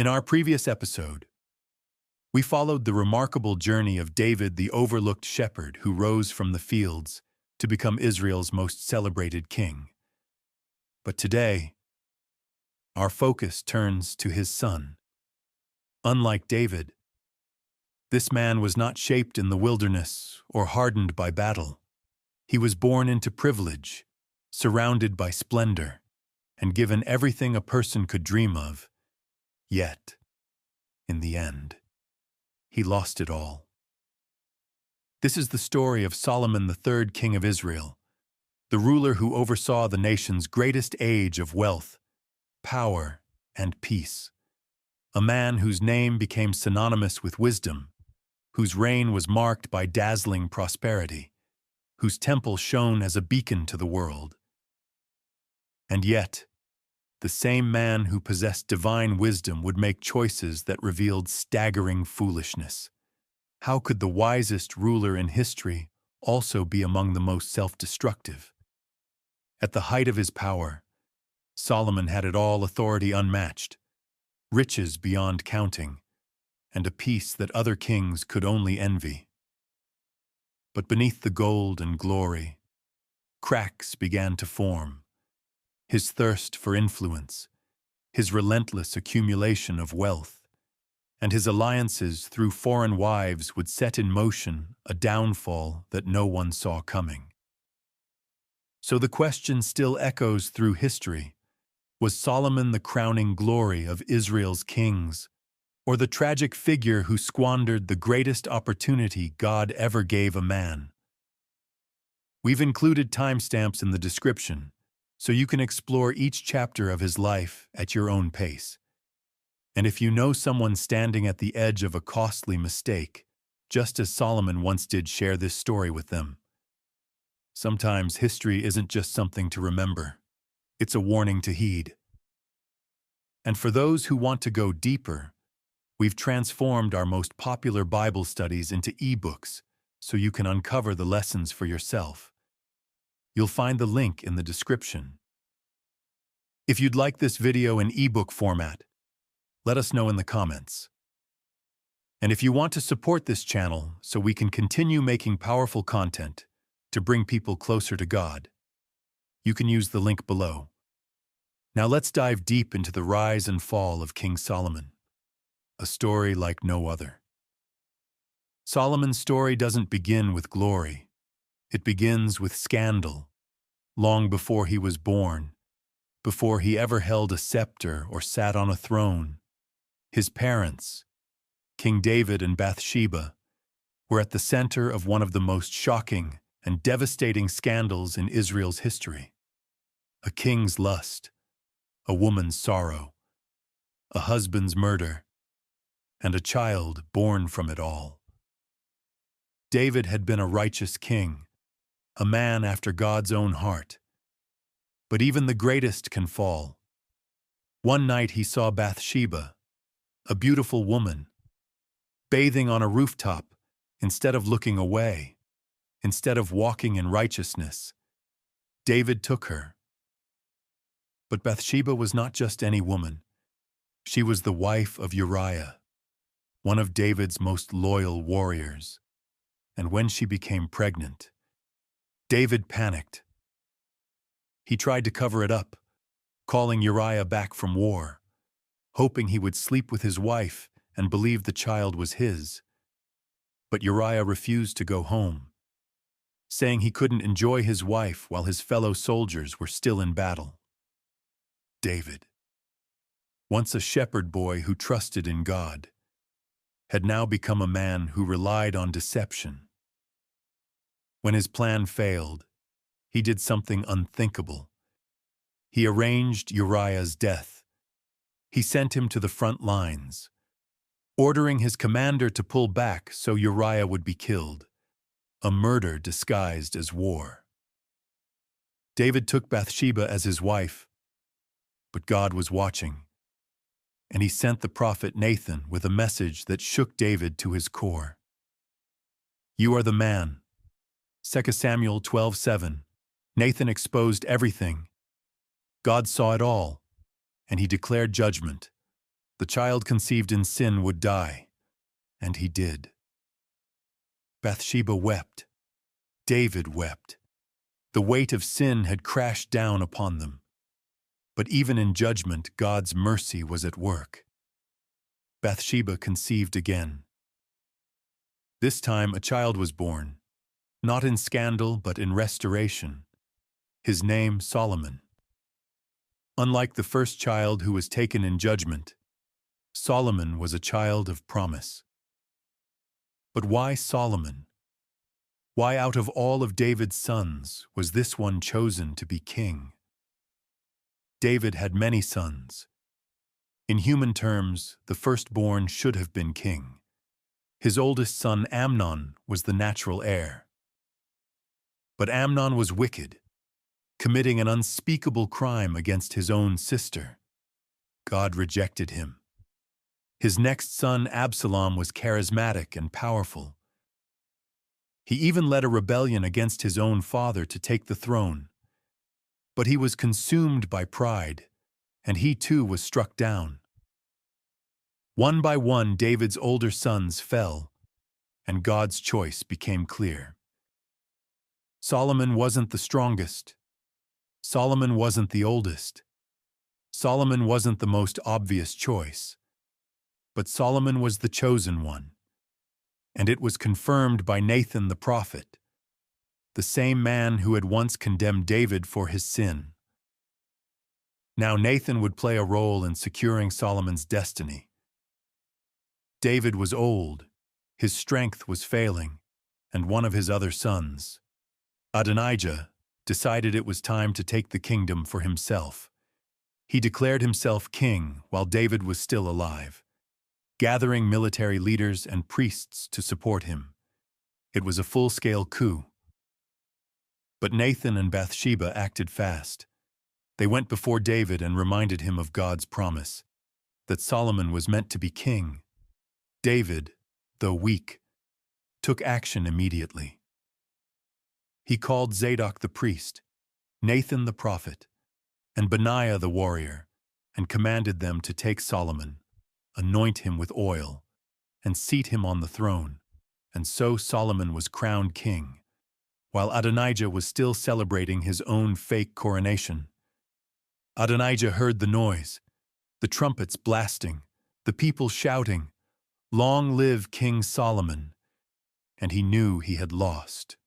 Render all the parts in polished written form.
In our previous episode, we followed the remarkable journey of David, the overlooked shepherd who rose from the fields to become Israel's most celebrated king. But today, our focus turns to his son. Unlike David, this man was not shaped in the wilderness or hardened by battle. He was born into privilege, surrounded by splendor, and given everything a person could dream of. Yet, in the end, he lost it all. This is the story of Solomon, the third king of Israel, the ruler who oversaw the nation's greatest age of wealth, power, and peace. A man whose name became synonymous with wisdom, whose reign was marked by dazzling prosperity, whose temple shone as a beacon to the world. And yet, the same man who possessed divine wisdom would make choices that revealed staggering foolishness. How could the wisest ruler in history also be among the most self-destructive? At the height of his power, Solomon had it all: authority unmatched, riches beyond counting, and a peace that other kings could only envy. But beneath the gold and glory, cracks began to form. His thirst for influence, his relentless accumulation of wealth, and his alliances through foreign wives would set in motion a downfall that no one saw coming. So the question still echoes through history: was Solomon the crowning glory of Israel's kings, or the tragic figure who squandered the greatest opportunity God ever gave a man? We've included timestamps in the description, so you can explore each chapter of his life at your own pace. And if you know someone standing at the edge of a costly mistake, just as Solomon once did, share this story with them. Sometimes history isn't just something to remember, it's a warning to heed. And for those who want to go deeper, we've transformed our most popular Bible studies into ebooks so you can uncover the lessons for yourself. You'll find the link in the description. If you'd like this video in ebook format, let us know in the comments. And if you want to support this channel so we can continue making powerful content to bring people closer to God, you can use the link below. Now let's dive deep into the rise and fall of King Solomon, a story like no other. Solomon's story doesn't begin with glory. It begins with scandal, long before he was born, before he ever held a scepter or sat on a throne. His parents, King David and Bathsheba, were at the center of one of the most shocking and devastating scandals in Israel's history. A king's lust, a woman's sorrow, a husband's murder, and a child born from it all. David had been a righteous king, a man after God's own heart. But even the greatest can fall. One night he saw Bathsheba, a beautiful woman, bathing on a rooftop. Instead of looking away, instead of walking in righteousness, David took her. But Bathsheba was not just any woman. She was the wife of Uriah, one of David's most loyal warriors. And when she became pregnant, David panicked. He tried to cover it up, calling Uriah back from war, hoping he would sleep with his wife and believe the child was his. But Uriah refused to go home, saying he couldn't enjoy his wife while his fellow soldiers were still in battle. David, once a shepherd boy who trusted in God, had now become a man who relied on deception. When his plan failed, he did something unthinkable. He arranged Uriah's death. He sent him to the front lines, ordering his commander to pull back so Uriah would be killed, a murder disguised as war. David took Bathsheba as his wife, but God was watching, and he sent the prophet Nathan with a message that shook David to his core. "You are the man." 2 Samuel 12:7. Nathan exposed everything. God saw it all, and he declared judgment. The child conceived in sin would die, and he did. Bathsheba wept. David wept. The weight of sin had crashed down upon them. But even in judgment, God's mercy was at work. Bathsheba conceived again. This time a child was born, not in scandal but in restoration. His name Solomon. Unlike the first child who was taken in judgment, Solomon was a child of promise. But why Solomon? Why out of all of David's sons was this one chosen to be king? David had many sons. In human terms, the firstborn should have been king. His oldest son Amnon was the natural heir. But Amnon was wicked, committing an unspeakable crime against his own sister. God rejected him. His next son Absalom was charismatic and powerful. He even led a rebellion against his own father to take the throne. But he was consumed by pride, and he too was struck down. One by one, David's older sons fell, and God's choice became clear. Solomon wasn't the strongest. Solomon wasn't the oldest. Solomon wasn't the most obvious choice. But Solomon was the chosen one, and it was confirmed by Nathan the prophet, the same man who had once condemned David for his sin. Now Nathan would play a role in securing Solomon's destiny. David was old, his strength was failing, and one of his other sons, Adonijah, decided it was time to take the kingdom for himself. He declared himself king while David was still alive, gathering military leaders and priests to support him. It was a full-scale coup. But Nathan and Bathsheba acted fast. They went before David and reminded him of God's promise, that Solomon was meant to be king. David, though weak, took action immediately. He called Zadok the priest, Nathan the prophet, and Benaiah the warrior, and commanded them to take Solomon, anoint him with oil, and seat him on the throne. And so Solomon was crowned king, while Adonijah was still celebrating his own fake coronation. Adonijah heard the noise, the trumpets blasting, the people shouting, "Long live King Solomon!" And he knew he had lost.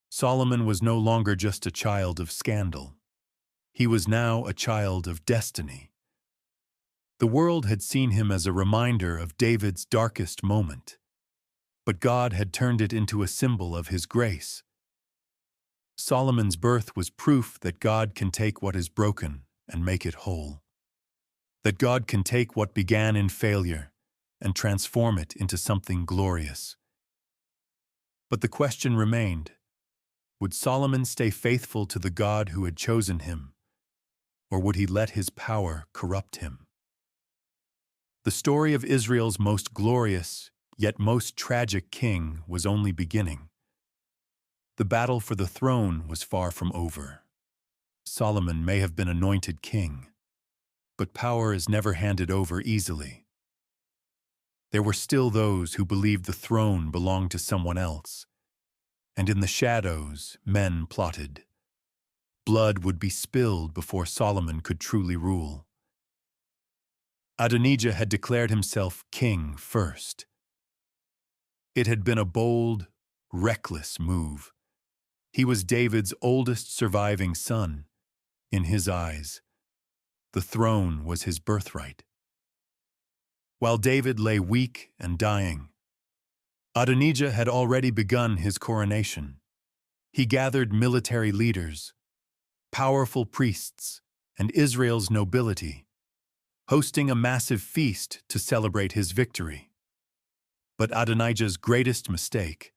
Solomon was no longer just a child of scandal. He was now a child of destiny. The world had seen him as a reminder of David's darkest moment, but God had turned it into a symbol of his grace. Solomon's birth was proof that God can take what is broken and make it whole. That God can take what began in failure and transform it into something glorious. But the question remained, would Solomon stay faithful to the God who had chosen him, or would he let his power corrupt him? The story of Israel's most glorious, yet most tragic king was only beginning. The battle for the throne was far from over. Solomon may have been anointed king, but power is never handed over easily. There were still those who believed the throne belonged to someone else, and in the shadows men plotted. Blood would be spilled before Solomon could truly rule. Adonijah had declared himself king first. It had been a bold, reckless move. He was David's oldest surviving son. In his eyes, the throne was his birthright. While David lay weak and dying, Adonijah had already begun his coronation. He gathered military leaders, powerful priests, and Israel's nobility, hosting a massive feast to celebrate his victory. But Adonijah's greatest mistake,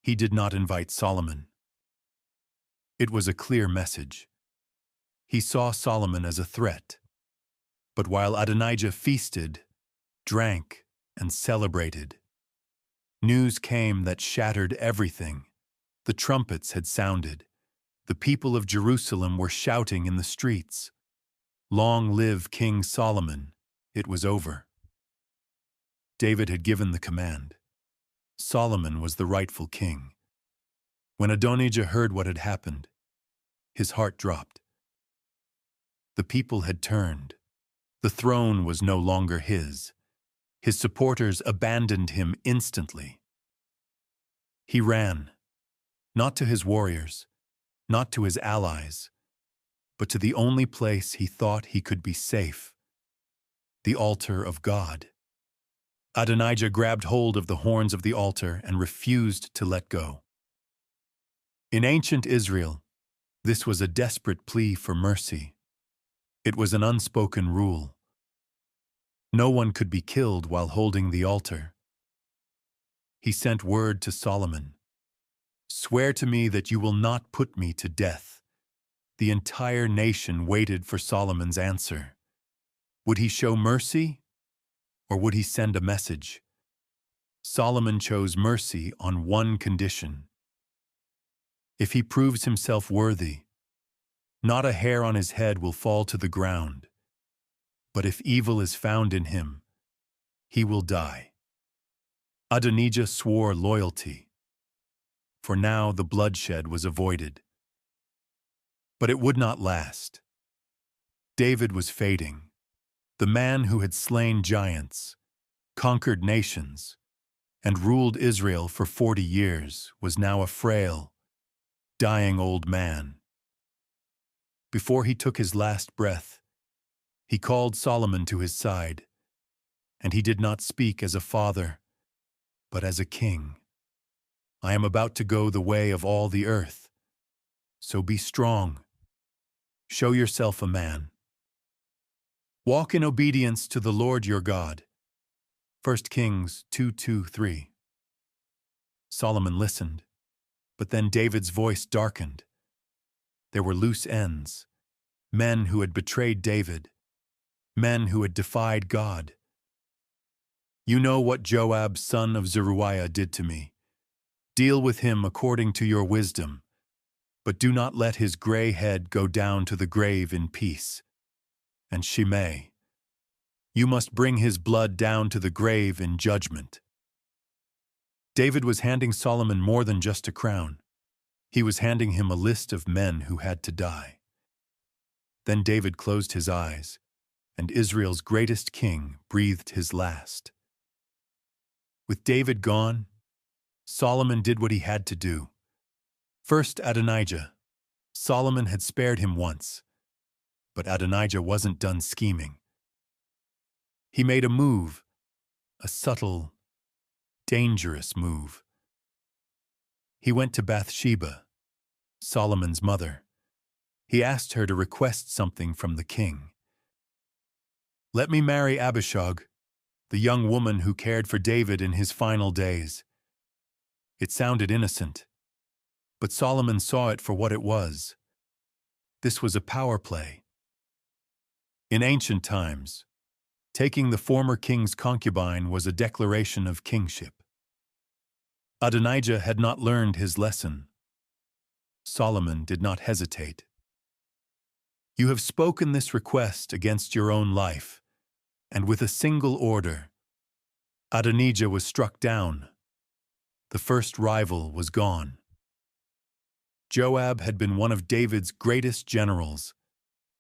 he did not invite Solomon. It was a clear message. He saw Solomon as a threat. But while Adonijah feasted, drank, and celebrated, news came that shattered everything. The trumpets had sounded. The people of Jerusalem were shouting in the streets, "Long live King Solomon!" It was over. David had given the command. Solomon was the rightful king. When Adonijah heard what had happened, his heart dropped. The people had turned. The throne was no longer his. His supporters abandoned him instantly. He ran, not to his warriors, not to his allies, but to the only place he thought he could be safe, the altar of God. Adonijah grabbed hold of the horns of the altar and refused to let go. In ancient Israel, this was a desperate plea for mercy. It was an unspoken rule. No one could be killed while holding the altar. He sent word to Solomon, "Swear to me that you will not put me to death." The entire nation waited for Solomon's answer. Would he show mercy, or would he send a message? Solomon chose mercy on one condition. If he proves himself worthy, not a hair on his head will fall to the ground. But if evil is found in him, he will die. Adonijah swore loyalty, for now the bloodshed was avoided. But it would not last. David was fading. The man who had slain giants, conquered nations, and ruled Israel for 40 years was now a frail, dying old man. Before he took his last breath, he called Solomon to his side, and he did not speak as a father, but as a king. "I am about to go the way of all the earth, so be strong. Show yourself a man. Walk in obedience to the Lord your God." 1 Kings 2:2-3. Solomon listened, but then David's voice darkened. There were loose ends, men who had betrayed David, men who had defied God. "You know what Joab, son of Zeruiah, did to me. Deal with him according to your wisdom, but do not let his gray head go down to the grave in peace. And Shimei, you must bring his blood down to the grave in judgment." David was handing Solomon more than just a crown. He was handing him a list of men who had to die. Then David closed his eyes, and Israel's greatest king breathed his last. With David gone, Solomon did what he had to do. First Adonijah. Solomon had spared him once, but Adonijah wasn't done scheming. He made a move, a subtle, dangerous move. He went to Bathsheba, Solomon's mother. He asked her to request something from the king. "Let me marry Abishag, the young woman who cared for David in his final days." It sounded innocent, but Solomon saw it for what it was. This was a power play. In ancient times, taking the former king's concubine was a declaration of kingship. Adonijah had not learned his lesson. Solomon did not hesitate. "You have spoken this request against your own life," and with a single order, Adonijah was struck down. The first rival was gone. Joab had been one of David's greatest generals,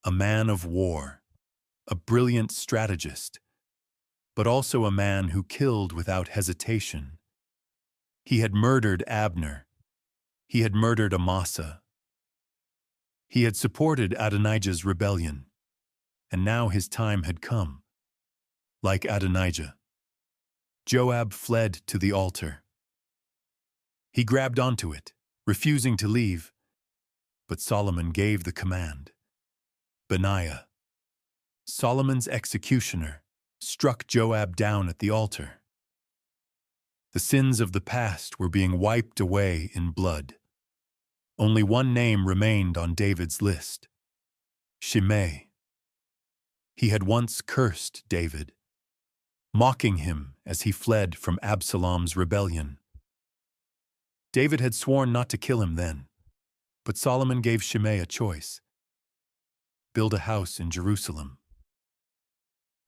a man of war, a brilliant strategist, but also a man who killed without hesitation. He had murdered Abner. He had murdered Amasa. He had supported Adonijah's rebellion, and now his time had come. Like Adonijah, Joab fled to the altar. He grabbed onto it, refusing to leave, but Solomon gave the command. Benaiah, Solomon's executioner, struck Joab down at the altar. The sins of the past were being wiped away in blood. Only one name remained on David's list: Shimei. He had once cursed David, mocking him as he fled from Absalom's rebellion. David had sworn not to kill him then, but Solomon gave Shimei a choice: build a house in Jerusalem.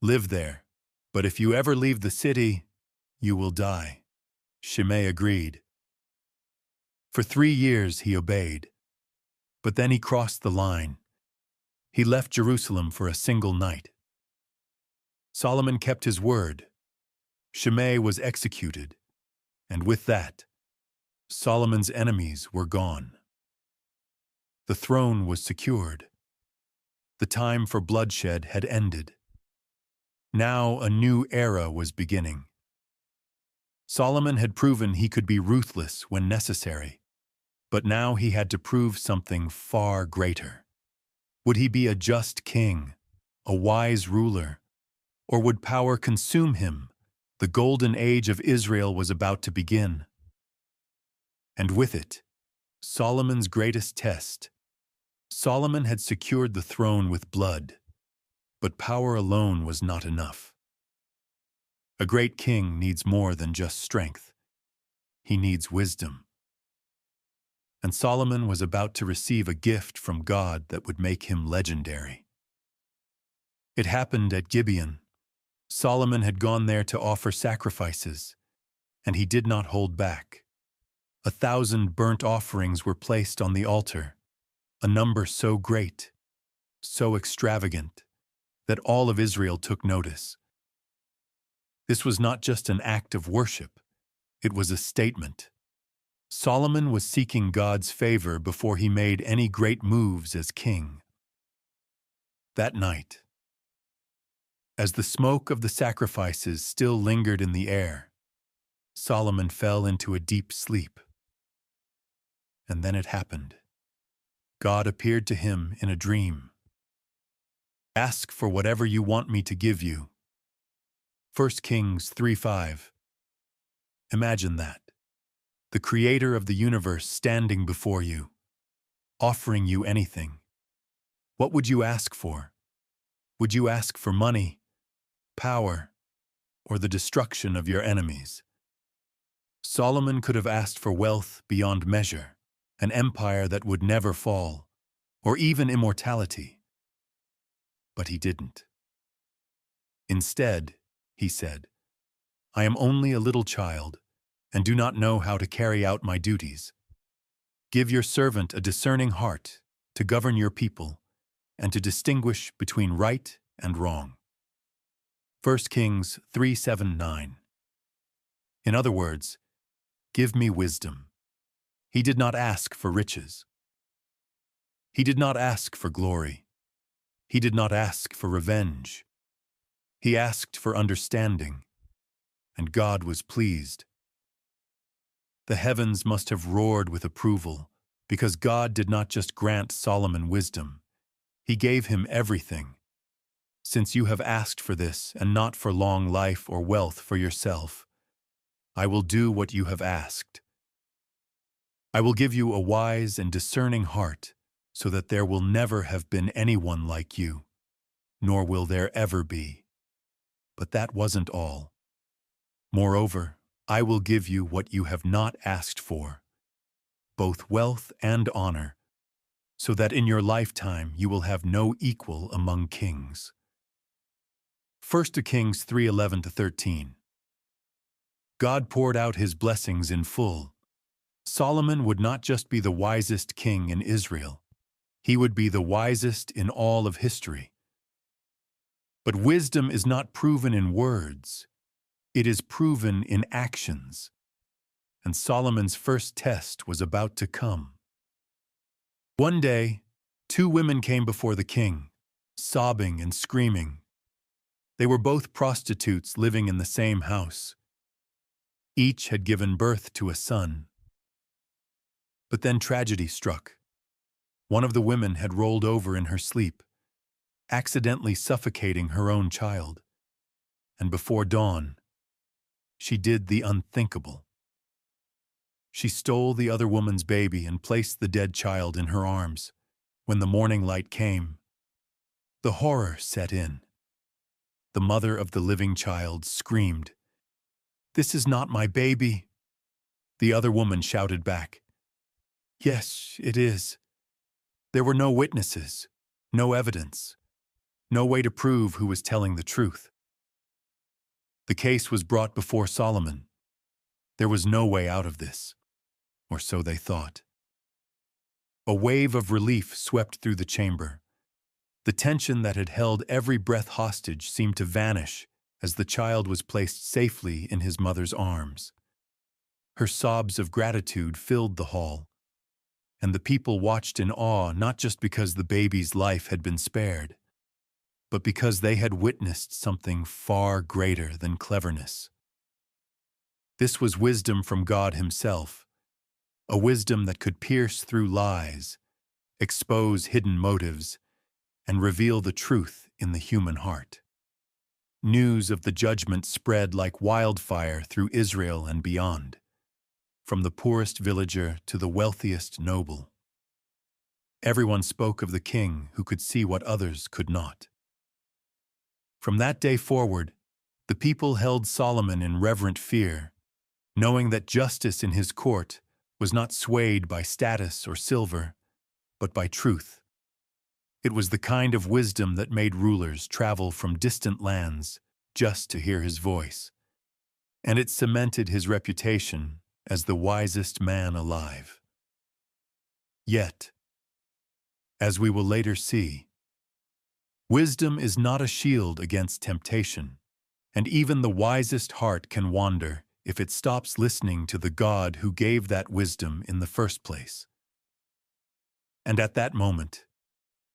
Live there, but if you ever leave the city, you will die." Shimei agreed. For 3 years he obeyed, but then he crossed the line. He left Jerusalem for a single night. Solomon kept his word. Shimei was executed, and with that, Solomon's enemies were gone. The throne was secured. The time for bloodshed had ended. Now a new era was beginning. Solomon had proven he could be ruthless when necessary, but now he had to prove something far greater. Would he be a just king, a wise ruler, or would power consume him? The golden age of Israel was about to begin. And with it, Solomon's greatest test. Solomon had secured the throne with blood, but power alone was not enough. A great king needs more than just strength. He needs wisdom. And Solomon was about to receive a gift from God that would make him legendary. It happened at Gibeon. Solomon had gone there to offer sacrifices, and he did not hold back. 1,000 burnt offerings were placed on the altar, a number so great, so extravagant, that all of Israel took notice. This was not just an act of worship, it was a statement. Solomon was seeking God's favor before he made any great moves as king. That night, as the smoke of the sacrifices still lingered in the air, Solomon fell into a deep sleep. And then it happened. God appeared to him in a dream. "Ask for whatever you want me to give you." 1 Kings 3:5. Imagine that. The Creator of the universe standing before you, offering you anything. What would you ask for? Would you ask for money, power, or the destruction of your enemies? Solomon could have asked for wealth beyond measure, an empire that would never fall, or even immortality. But he didn't. Instead, he said, "I am only a little child, and do not know how to carry out my duties. Give your servant a discerning heart to govern your people, and to distinguish between right and wrong." 1 Kings 3:7-9. In other words, give me wisdom. He did not ask for riches. He did not ask for glory. He did not ask for revenge. He asked for understanding, and God was pleased. The heavens must have roared with approval, because God did not just grant Solomon wisdom, he gave him everything. "Since you have asked for this, and not for long life or wealth for yourself, I will do what you have asked. I will give you a wise and discerning heart, so that there will never have been anyone like you, nor will there ever be." But that wasn't all. "Moreover, I will give you what you have not asked for, both wealth and honor, so that in your lifetime you will have no equal among kings." 1 Kings 3:11-13. God poured out his blessings in full. Solomon would not just be the wisest king in Israel, he would be the wisest in all of history. But wisdom is not proven in words, it is proven in actions. And Solomon's first test was about to come. One day, 2 women came before the king, sobbing and screaming. They were both prostitutes living in the same house. Each had given birth to a son. But then tragedy struck. One of the women had rolled over in her sleep, accidentally suffocating her own child. And before dawn, she did the unthinkable. She stole the other woman's baby and placed the dead child in her arms. When the morning light came, the horror set in. The mother of the living child screamed, "This is not my baby." The other woman shouted back, "Yes, it is." There were no witnesses, no evidence, no way to prove who was telling the truth. The case was brought before Solomon. There was no way out of this, or so they thought. A wave of relief swept through the chamber. The tension that had held every breath hostage seemed to vanish as the child was placed safely in his mother's arms. Her sobs of gratitude filled the hall, and the people watched in awe not just because the baby's life had been spared, but because they had witnessed something far greater than cleverness. This was wisdom from God Himself, a wisdom that could pierce through lies, expose hidden motives, and reveal the truth in the human heart. News of the judgment spread like wildfire through Israel and beyond, from the poorest villager to the wealthiest noble. Everyone spoke of the king who could see what others could not. From that day forward, the people held Solomon in reverent fear, knowing that justice in his court was not swayed by status or silver, but by truth. It was the kind of wisdom that made rulers travel from distant lands just to hear his voice, and it cemented his reputation as the wisest man alive. Yet, as we will later see, wisdom is not a shield against temptation, and even the wisest heart can wander if it stops listening to the God who gave that wisdom in the first place. And at that moment,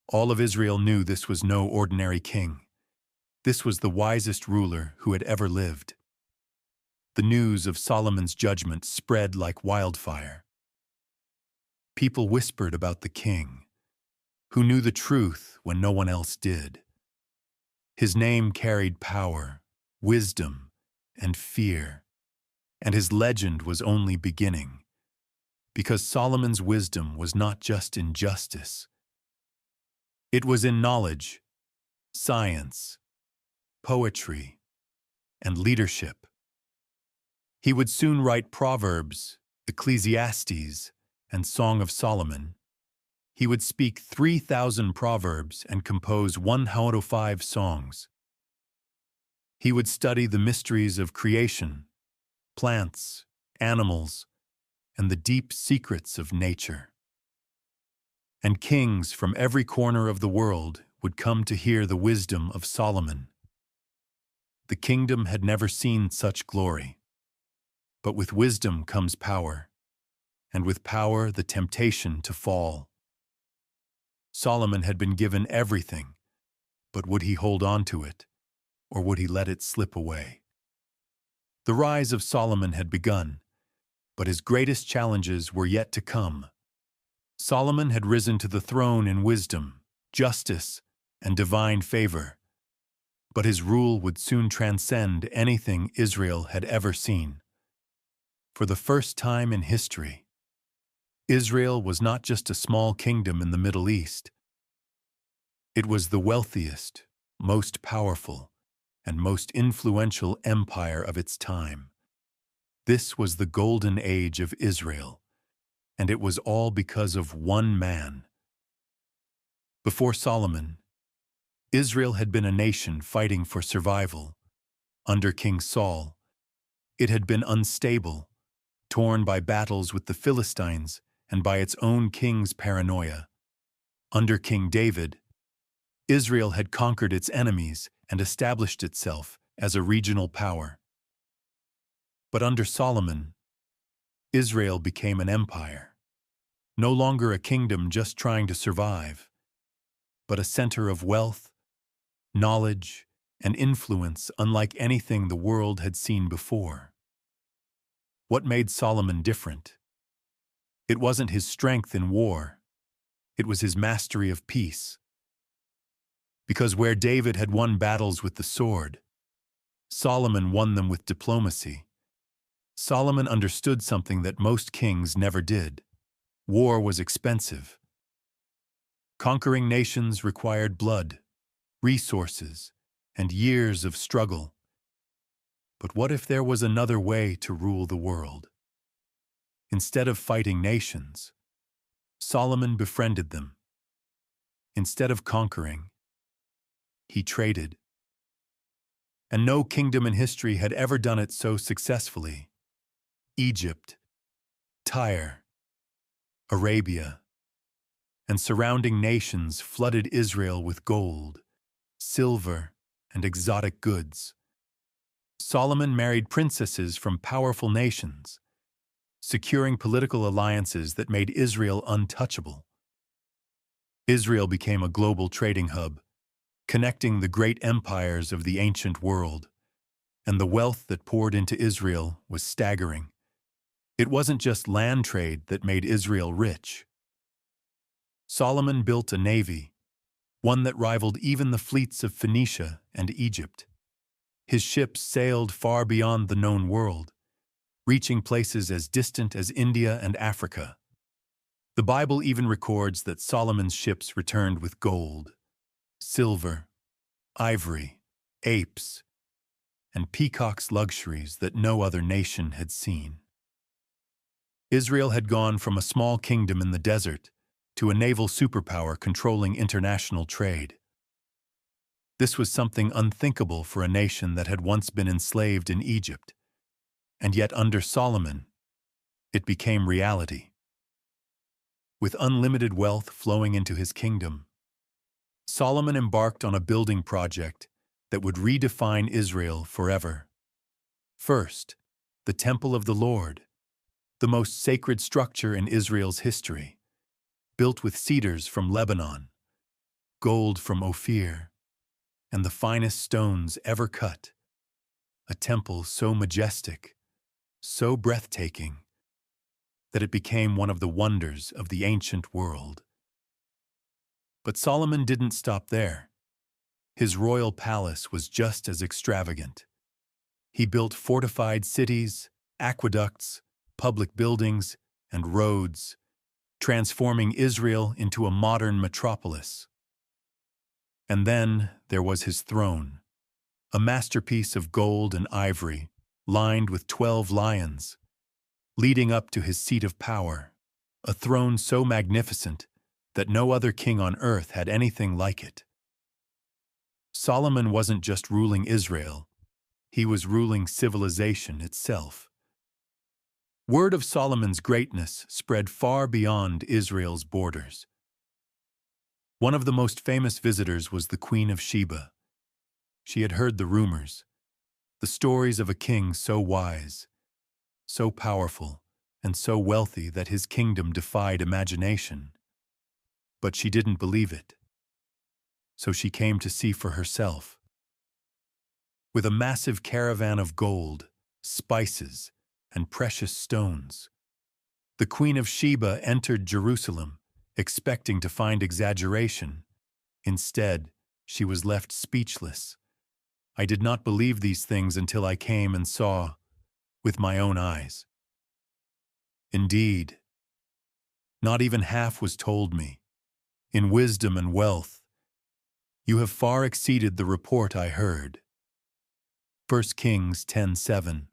all of Israel knew this was no ordinary king. This was the wisest ruler who had ever lived. The news of Solomon's judgment spread like wildfire. People whispered about the king, who knew the truth when no one else did. His name carried power, wisdom, and fear, and his legend was only beginning, because Solomon's wisdom was not just in justice. It was in knowledge, science, poetry, and leadership. He would soon write Proverbs, Ecclesiastes, and Song of Solomon. He would speak 3,000 proverbs and compose 105 songs. He would study the mysteries of creation, plants, animals, and the deep secrets of nature. And kings from every corner of the world would come to hear the wisdom of Solomon. The kingdom had never seen such glory. But with wisdom comes power, and with power the temptation to fall. Solomon had been given everything, but would he hold on to it, or would he let it slip away? The rise of Solomon had begun, but his greatest challenges were yet to come. Solomon had risen to the throne in wisdom, justice, and divine favor, but his rule would soon transcend anything Israel had ever seen. For the first time in history, Israel was not just a small kingdom in the Middle East. It was the wealthiest, most powerful, and most influential empire of its time. This was the golden age of Israel, and it was all because of one man. Before Solomon, Israel had been a nation fighting for survival. Under King Saul, it had been unstable, torn by battles with the Philistines and by its own king's paranoia. Under King David, Israel had conquered its enemies and established itself as a regional power. But under Solomon, Israel became an empire, no longer a kingdom just trying to survive, but a center of wealth, knowledge, and influence unlike anything the world had seen before. What made Solomon different? It wasn't his strength in war. It was his mastery of peace. Because where David had won battles with the sword, Solomon won them with diplomacy. Solomon understood something that most kings never did. War was expensive. Conquering nations required blood, resources, and years of struggle. But what if there was another way to rule the world? Instead of fighting nations, Solomon befriended them. Instead of conquering, he traded. And no kingdom in history had ever done it so successfully. Egypt, Tyre, Arabia, and surrounding nations flooded Israel with gold, silver, and exotic goods. Solomon married princesses from powerful nations, securing political alliances that made Israel untouchable. Israel became a global trading hub, connecting the great empires of the ancient world, and the wealth that poured into Israel was staggering. It wasn't just land trade that made Israel rich. Solomon built a navy, one that rivaled even the fleets of Phoenicia and Egypt. His ships sailed far beyond the known world, reaching places as distant as India and Africa. The Bible even records that Solomon's ships returned with gold, silver, ivory, apes, and peacock's luxuries that no other nation had seen. Israel had gone from a small kingdom in the desert to a naval superpower controlling international trade. This was something unthinkable for a nation that had once been enslaved in Egypt, and yet under Solomon, it became reality. With unlimited wealth flowing into his kingdom, Solomon embarked on a building project that would redefine Israel forever. First, the Temple of the Lord, the most sacred structure in Israel's history, built with cedars from Lebanon, gold from Ophir, and the finest stones ever cut. A temple so majestic, so breathtaking, that it became one of the wonders of the ancient world. But Solomon didn't stop there. His royal palace was just as extravagant. He built fortified cities, aqueducts, public buildings, and roads, transforming Israel into a modern metropolis. And then there was his throne, a masterpiece of gold and ivory, lined with 12 lions, leading up to his seat of power, a throne so magnificent that no other king on earth had anything like it. Solomon wasn't just ruling Israel, he was ruling civilization itself. Word of Solomon's greatness spread far beyond Israel's borders. One of the most famous visitors was the Queen of Sheba. She had heard the rumors, the stories of a king so wise, so powerful, and so wealthy that his kingdom defied imagination. But she didn't believe it. So she came to see for herself. With a massive caravan of gold, spices, and precious stones, the Queen of Sheba entered Jerusalem, expecting to find exaggeration. Instead, she was left speechless. I did not believe these things until I came and saw with my own eyes. Indeed, not even half was told me. In wisdom and wealth, you have far exceeded the report I heard. 1 Kings 10:7.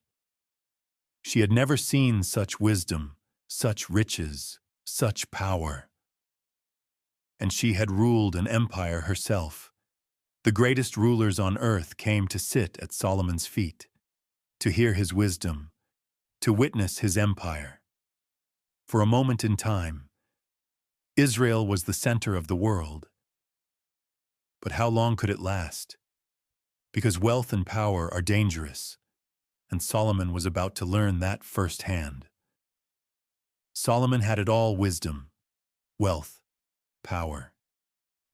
She had never seen such wisdom, such riches, such power. And she had ruled an empire herself. The greatest rulers on earth came to sit at Solomon's feet, to hear his wisdom, to witness his empire. For a moment in time, Israel was the center of the world. But how long could it last? Because wealth and power are dangerous, and Solomon was about to learn that firsthand. Solomon had it all: wisdom, wealth, power,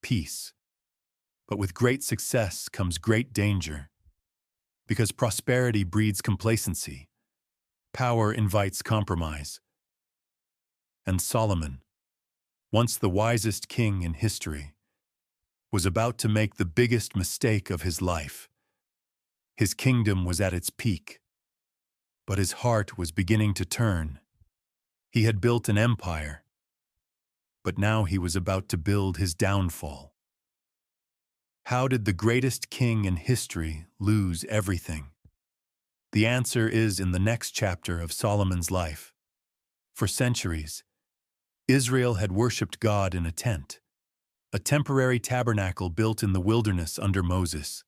peace. But with great success comes great danger, because prosperity breeds complacency, power invites compromise. And Solomon, once the wisest king in history, was about to make the biggest mistake of his life. His kingdom was at its peak, but his heart was beginning to turn. He had built an empire, but now he was about to build his downfall. How did the greatest king in history lose everything? The answer is in the next chapter of Solomon's life. For centuries, Israel had worshipped God in a tent, a temporary tabernacle built in the wilderness under Moses.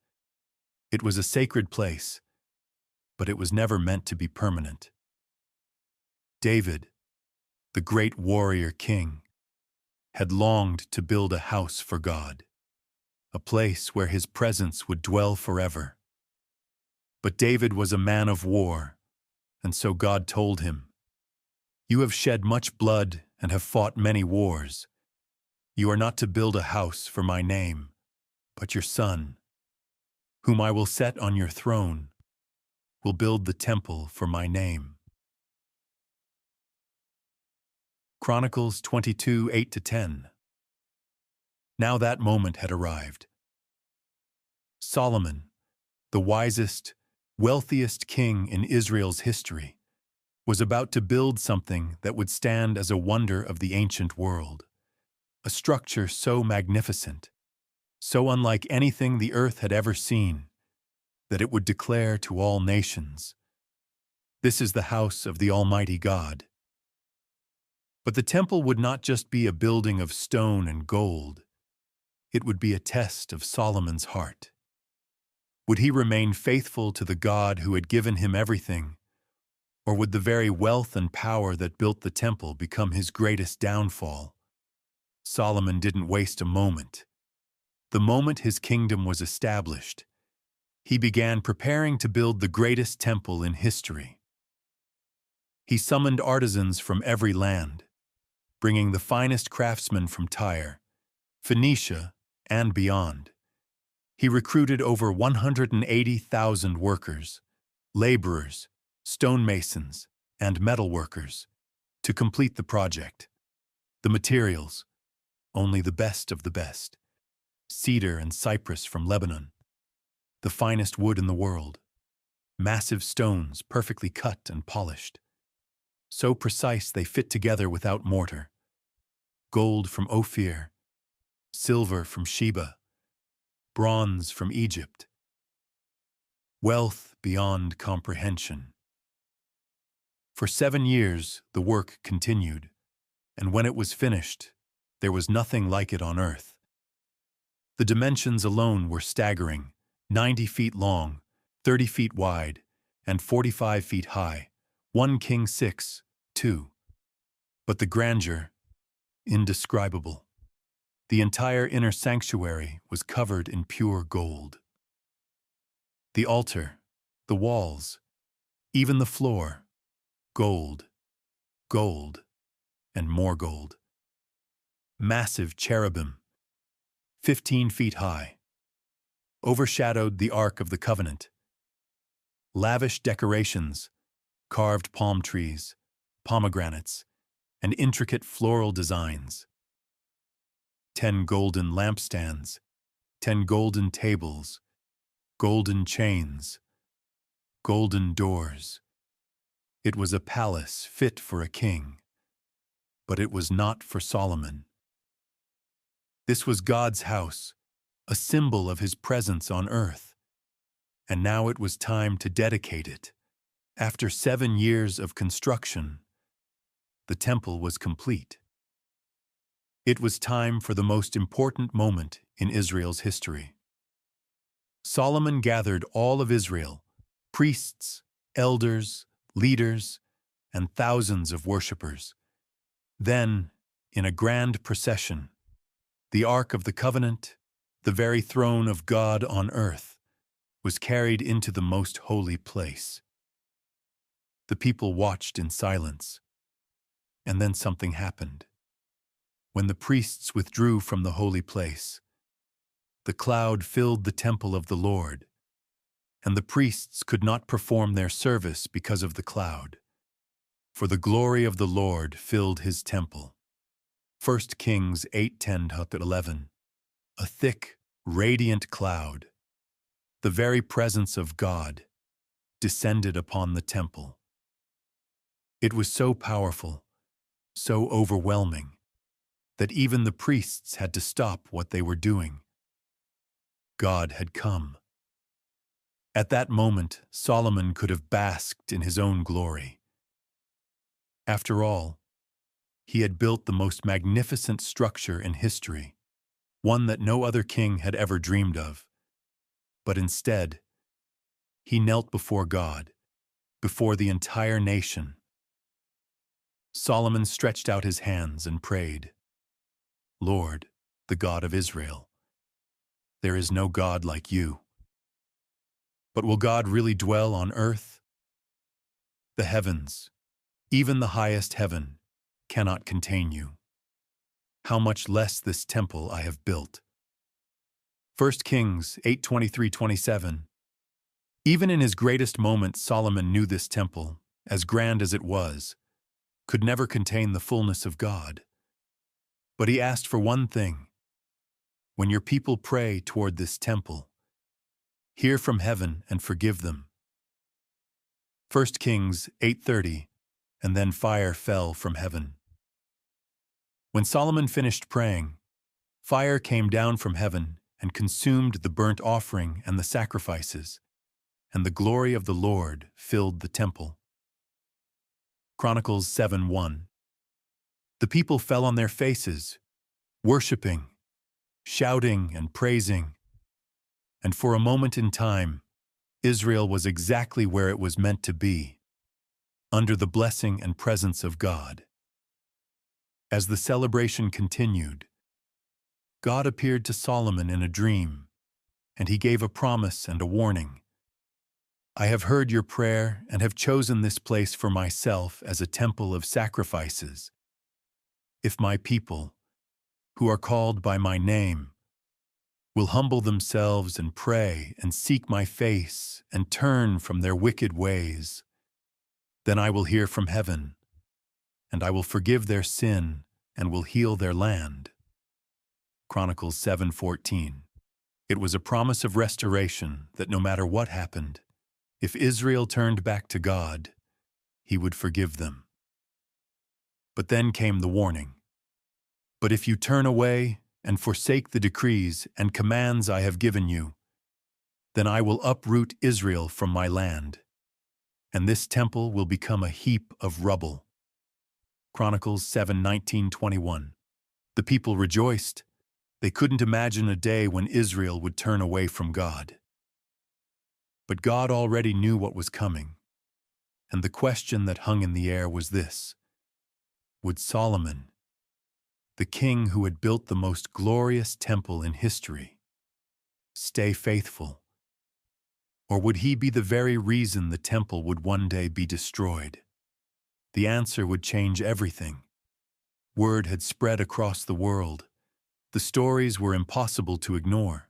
It was a sacred place, but it was never meant to be permanent. David, the great warrior king, had longed to build a house for God, a place where his presence would dwell forever. But David was a man of war, and so God told him, "You have shed much blood and have fought many wars. You are not to build a house for my name, but your son, whom I will set on your throne, will build the temple for my name." Chronicles 22, 8-10. Now that moment had arrived. Solomon, the wisest, wealthiest king in Israel's history, was about to build something that would stand as a wonder of the ancient world, a structure so magnificent, so unlike anything the earth had ever seen, that it would declare to all nations, "This is the house of the Almighty God." But the temple would not just be a building of stone and gold. It would be a test of Solomon's heart. Would he remain faithful to the God who had given him everything, or would the very wealth and power that built the temple become his greatest downfall? Solomon didn't waste a moment. The moment his kingdom was established, he began preparing to build the greatest temple in history. He summoned artisans from every land, bringing the finest craftsmen from Tyre, Phoenicia, and beyond. He recruited over 180,000 workers, laborers, stonemasons, and metalworkers to complete the project. The materials, only the best of the best, cedar and cypress from Lebanon, the finest wood in the world, massive stones perfectly cut and polished, so precise they fit together without mortar, gold from Ophir, silver from Sheba, bronze from Egypt, wealth beyond comprehension. For 7 years the work continued, and when it was finished, there was nothing like it on earth. The dimensions alone were staggering: 90 feet long, 30 feet wide, and 45 feet high, 1 King 6, 2. But the grandeur, indescribable. The entire inner sanctuary was covered in pure gold. The altar, the walls, even the floor, gold, gold, and more gold. Massive cherubim, 15 feet high, overshadowed the Ark of the Covenant. Lavish decorations, carved palm trees, pomegranates, and intricate floral designs. 10 golden lampstands, 10 golden tables, golden chains, golden doors. It was a palace fit for a king, but it was not for Solomon. This was God's house, a symbol of his presence on earth, and now it was time to dedicate it. After 7 years of construction, the temple was complete. It was time for the most important moment in Israel's history. Solomon gathered all of Israel, priests, elders, leaders, and thousands of worshippers. Then, in a grand procession, the Ark of the Covenant, the very throne of God on earth, was carried into the most holy place. The people watched in silence, and then something happened. When the priests withdrew from the holy place, the cloud filled the temple of the Lord, and the priests could not perform their service because of the cloud, for the glory of the Lord filled his temple. 1 Kings 8:10-11. A thick, radiant cloud, the very presence of God, descended upon the temple. It was so powerful, so overwhelming, that even the priests had to stop what they were doing. God had come. At that moment, Solomon could have basked in his own glory. After all, he had built the most magnificent structure in history, one that no other king had ever dreamed of. But instead, He knelt before God, before the entire nation. Solomon stretched out his hands and prayed, "Lord, the God of Israel, there is no God like you." But will God really dwell on earth? The heavens, even the highest heaven, cannot contain you. How much less this temple I have built. 1 Kings 8:23-27. Even in his greatest moment, Solomon knew this temple, as grand as it was, could never contain the fullness of God. But he asked for one thing: when your people pray toward this temple, hear from heaven and forgive them. 1 Kings 8:30, and then fire fell from heaven. When Solomon finished praying, fire came down from heaven and consumed the burnt offering and the sacrifices, and the glory of the Lord filled the temple. Chronicles 7:1. The people fell on their faces, worshiping, shouting and praising, and for a moment in time, Israel was exactly where it was meant to be, under the blessing and presence of God. As the celebration continued, God appeared to Solomon in a dream, and he gave a promise and a warning. "I have heard your prayer and have chosen this place for myself as a temple of sacrifices. If my people, who are called by my name, will humble themselves and pray and seek my face and turn from their wicked ways, then I will hear from heaven, and I will forgive their sin and will heal their land." Chronicles 7:14. It was a promise of restoration that no matter what happened, if Israel turned back to God, he would forgive them. But then came the warning: "But if you turn away and forsake the decrees and commands I have given you, then I will uproot Israel from my land, and this temple will become a heap of rubble." Chronicles 7:19-21. The people rejoiced. They couldn't imagine a day when Israel would turn away from God. But God already knew what was coming, and the question that hung in the air was this: would Solomon, the king who had built the most glorious temple in history, stay faithful? Or would he be the very reason the temple would one day be destroyed? The answer would change everything. Word had spread across the world. The stories were impossible to ignore.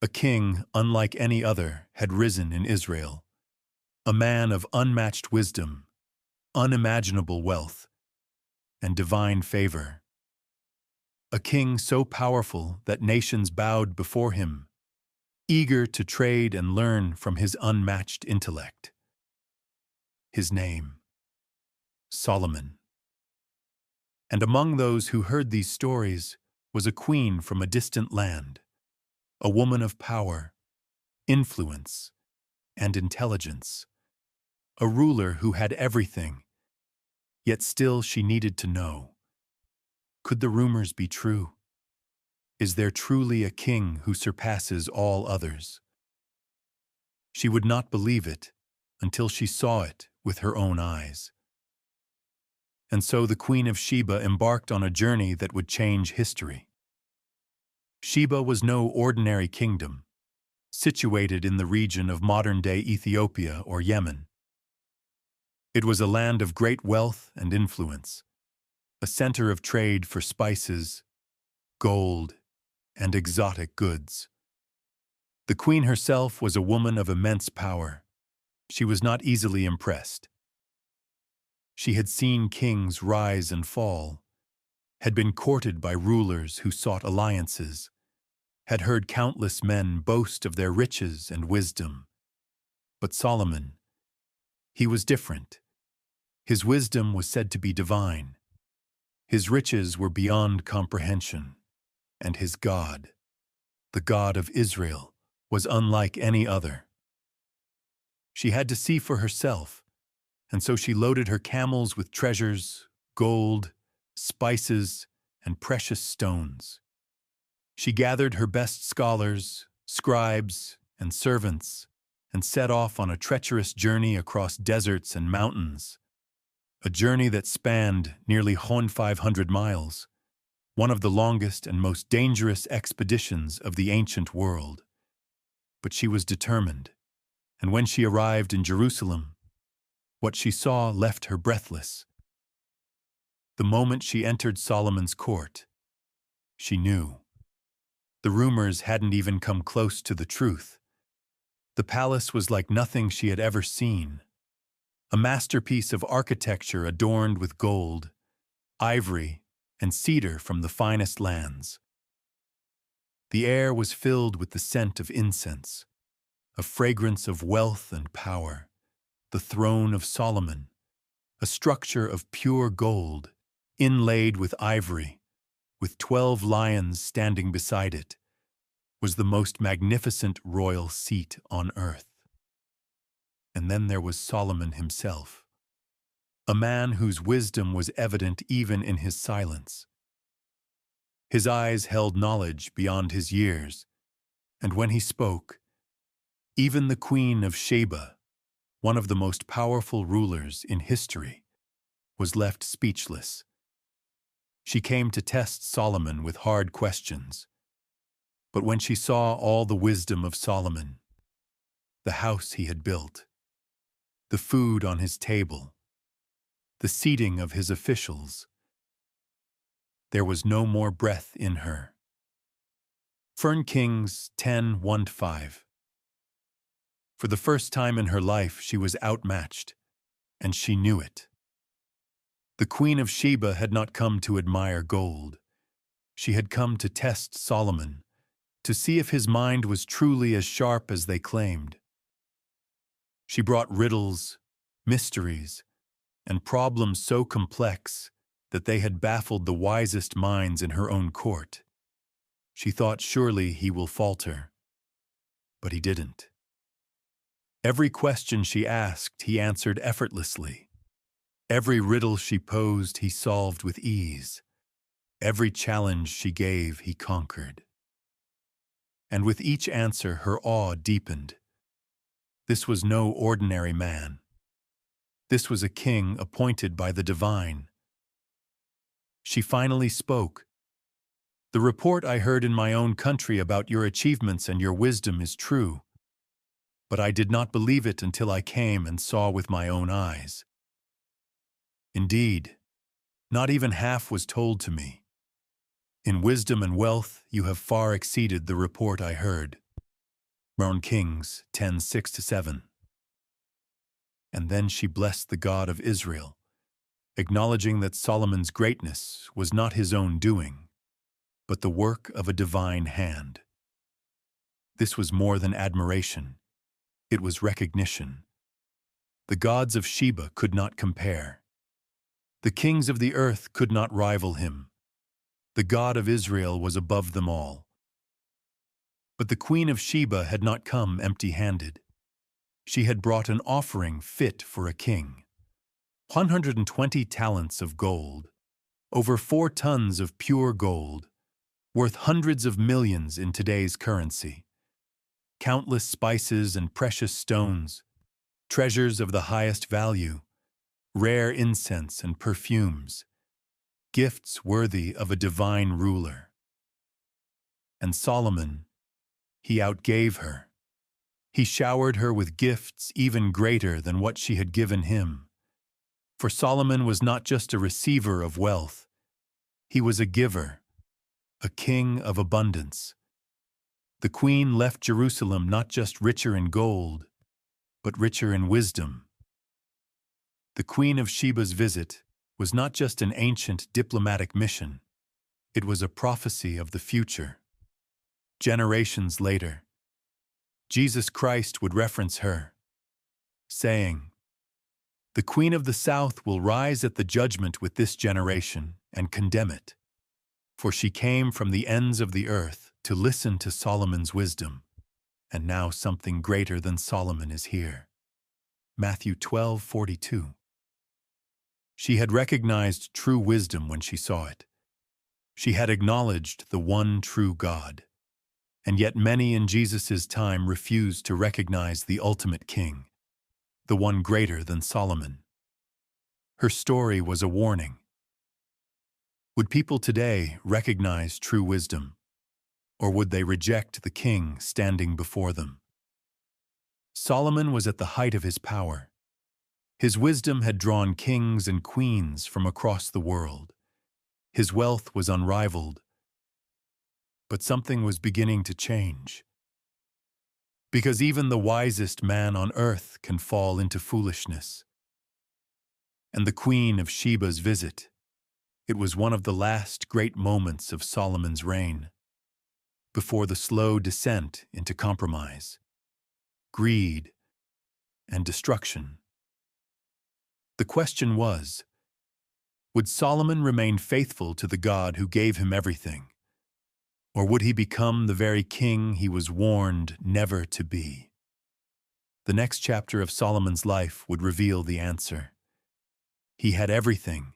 A king unlike any other had risen in Israel, a man of unmatched wisdom, unimaginable wealth, and divine favor. A king so powerful that nations bowed before him, eager to trade and learn from his unmatched intellect. His name: Solomon. And among those who heard these stories was a queen from a distant land, a woman of power, influence, and intelligence, a ruler who had everything, yet still she needed to know: could the rumors be true? Is there truly a king who surpasses all others? She would not believe it until she saw it with her own eyes. And so the Queen of Sheba embarked on a journey that would change history. Sheba was no ordinary kingdom, situated in the region of modern-day Ethiopia or Yemen. It was a land of great wealth and influence, a center of trade for spices, gold, and exotic goods. The queen herself was a woman of immense power. She was not easily impressed. She had seen kings rise and fall, had been courted by rulers who sought alliances, had heard countless men boast of their riches and wisdom. But Solomon, he was different. His wisdom was said to be divine. His riches were beyond comprehension, and his God, the God of Israel, was unlike any other. She had to see for herself, and so she loaded her camels with treasures, gold, spices, and precious stones. She gathered her best scholars, scribes, and servants, and set off on a treacherous journey across deserts and mountains, a journey that spanned nearly 500 miles, one of the longest and most dangerous expeditions of the ancient world. But she was determined, and when she arrived in Jerusalem, what she saw left her breathless. The moment she entered Solomon's court, she knew. The rumors hadn't even come close to the truth. The palace was like nothing she had ever seen, a masterpiece of architecture adorned with gold, ivory, and cedar from the finest lands. The air was filled with the scent of incense, a fragrance of wealth and power. The throne of Solomon, a structure of pure gold, inlaid with ivory, with 12 lions standing beside it, was the most magnificent royal seat on earth. And then there was Solomon himself, a man whose wisdom was evident even in his silence. His eyes held knowledge beyond his years, and when he spoke, even the Queen of Sheba, one of the most powerful rulers in history, was left speechless. She came to test Solomon with hard questions. But when she saw all the wisdom of Solomon, the house he had built, the food on his table, the seating of his officials, there was no more breath in her. 1 Kings 10:1-5. For the first time in her life, she was outmatched, and she knew it. The Queen of Sheba had not come to admire gold. She had come to test Solomon, to see if his mind was truly as sharp as they claimed. She brought riddles, mysteries, and problems so complex that they had baffled the wisest minds in her own court. She thought surely he will falter, but he didn't. Every question she asked, he answered effortlessly. Every riddle she posed, he solved with ease. Every challenge she gave, he conquered. And with each answer, her awe deepened. This was no ordinary man. This was a king appointed by the divine. She finally spoke. "The report I heard in my own country about your achievements and your wisdom is true, but I did not believe it until I came and saw with my own eyes. Indeed, not even half was told to me. In wisdom and wealth, you have far exceeded the report I heard." 1 Kings 10:6-7. And then she blessed the God of Israel, acknowledging that Solomon's greatness was not his own doing, but the work of a divine hand. This was more than admiration. It was recognition. The gods of Sheba could not compare. The kings of the earth could not rival him. The God of Israel was above them all. But the Queen of Sheba had not come empty-handed. She had brought an offering fit for a king. 120 talents of gold, over 4 tons of pure gold, worth hundreds of millions in today's currency. Countless spices and precious stones, treasures of the highest value, rare incense and perfumes, gifts worthy of a divine ruler. And Solomon, he outgave her. He showered her with gifts even greater than what she had given him. For Solomon was not just a receiver of wealth, he was a giver, a king of abundance. The queen left Jerusalem not just richer in gold, but richer in wisdom. The Queen of Sheba's visit was not just an ancient diplomatic mission, it was a prophecy of the future. Generations later, Jesus Christ would reference her, saying, "The Queen of the South will rise at the judgment with this generation and condemn it, for she came from the ends of the earth to listen to Solomon's wisdom, and now something greater than Solomon is here." Matthew 12:42. She had recognized true wisdom when she saw it. She had acknowledged the one true God. And yet many in Jesus' time refused to recognize the ultimate king, the one greater than Solomon. Her story was a warning. Would people today recognize true wisdom, or would they reject the king standing before them? Solomon was at the height of his power. His wisdom had drawn kings and queens from across the world. His wealth was unrivaled. But something was beginning to change. Because even the wisest man on earth can fall into foolishness. And the Queen of Sheba's visit, it was one of the last great moments of Solomon's reign, before the slow descent into compromise, greed, and destruction. The question was, would Solomon remain faithful to the God who gave him everything, or would he become the very king he was warned never to be? The next chapter of Solomon's life would reveal the answer. He had everything,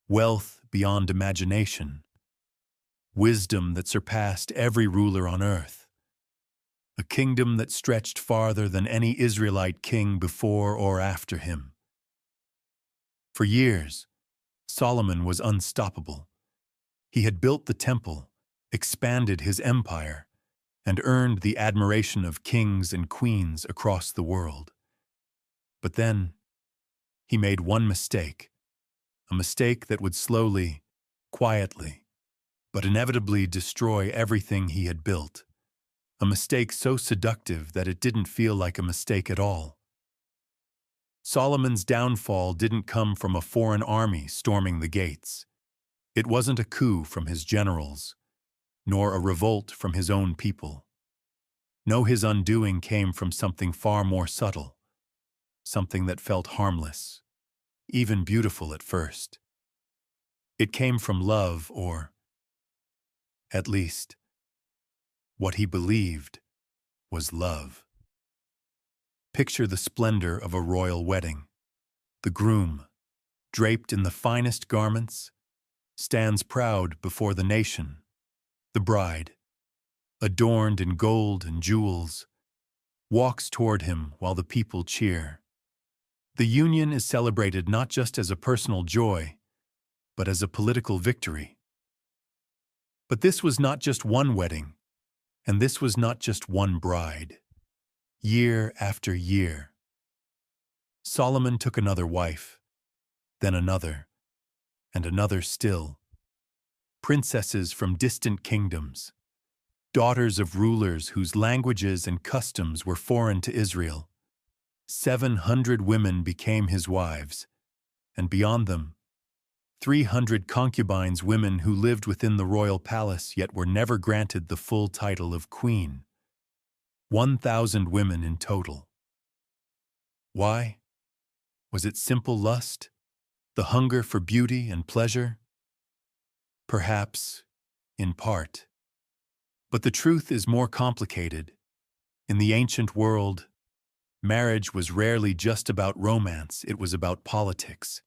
wealth beyond imagination, wisdom that surpassed every ruler on earth, a kingdom that stretched farther than any Israelite king before or after him. For years, Solomon was unstoppable. He had built the temple, expanded his empire, and earned the admiration of kings and queens across the world. But then, he made one mistake, a mistake that would slowly, quietly, but inevitably destroy everything he had built. A mistake so seductive that it didn't feel like a mistake at all. Solomon's downfall didn't come from a foreign army storming the gates. It wasn't a coup from his generals, nor a revolt from his own people. No, his undoing came from something far more subtle, something that felt harmless, even beautiful at first. It came from love, or, at least, what he believed was love. Picture the splendor of a royal wedding. The groom, draped in the finest garments, stands proud before the nation. The bride, adorned in gold and jewels, walks toward him while the people cheer. The union is celebrated not just as a personal joy, but as a political victory. But this was not just one wedding, and this was not just one bride. Year after year, Solomon took another wife, then another, and another still. Princesses from distant kingdoms, daughters of rulers whose languages and customs were foreign to Israel. 700 women became his wives, and beyond them, 300 concubines, women who lived within the royal palace yet were never granted the full title of queen. 1,000 women in total. Why? Was it simple lust? The hunger for beauty and pleasure? Perhaps, in part. But the truth is more complicated. In the ancient world, marriage was rarely just about romance. It was about politics,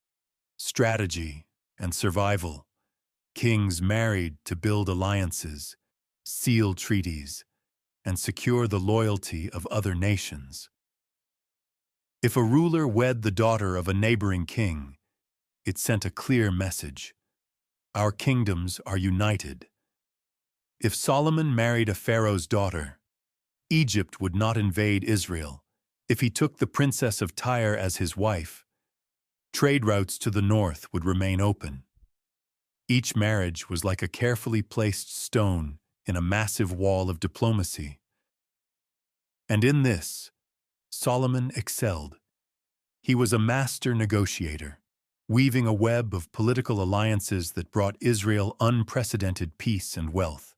strategy, and survival. Kings married to build alliances, seal treaties, and secure the loyalty of other nations. If a ruler wed the daughter of a neighboring king, it sent a clear message. Our kingdoms are united. If Solomon married a pharaoh's daughter, Egypt would not invade Israel. If he took the princess of Tyre as his wife, trade routes to the north would remain open. Each marriage was like a carefully placed stone in a massive wall of diplomacy. And in this, Solomon excelled. He was a master negotiator, weaving a web of political alliances that brought Israel unprecedented peace and wealth.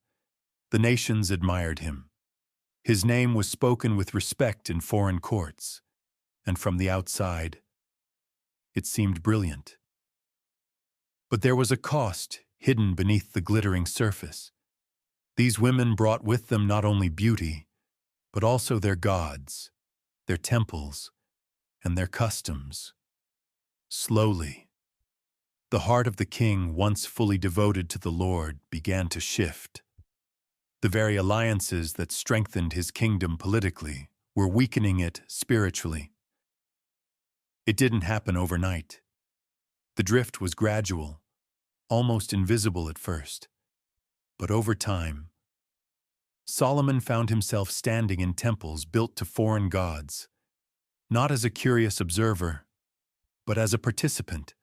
The nations admired him. His name was spoken with respect in foreign courts, and from the outside, it seemed brilliant. But there was a cost hidden beneath the glittering surface. These women brought with them not only beauty, but also their gods, their temples, and their customs. Slowly, the heart of the king, once fully devoted to the Lord, began to shift. The very alliances that strengthened his kingdom politically were weakening it spiritually. It didn't happen overnight. The drift was gradual, almost invisible at first. But over time, Solomon found himself standing in temples built to foreign gods, not as a curious observer, but as a participant.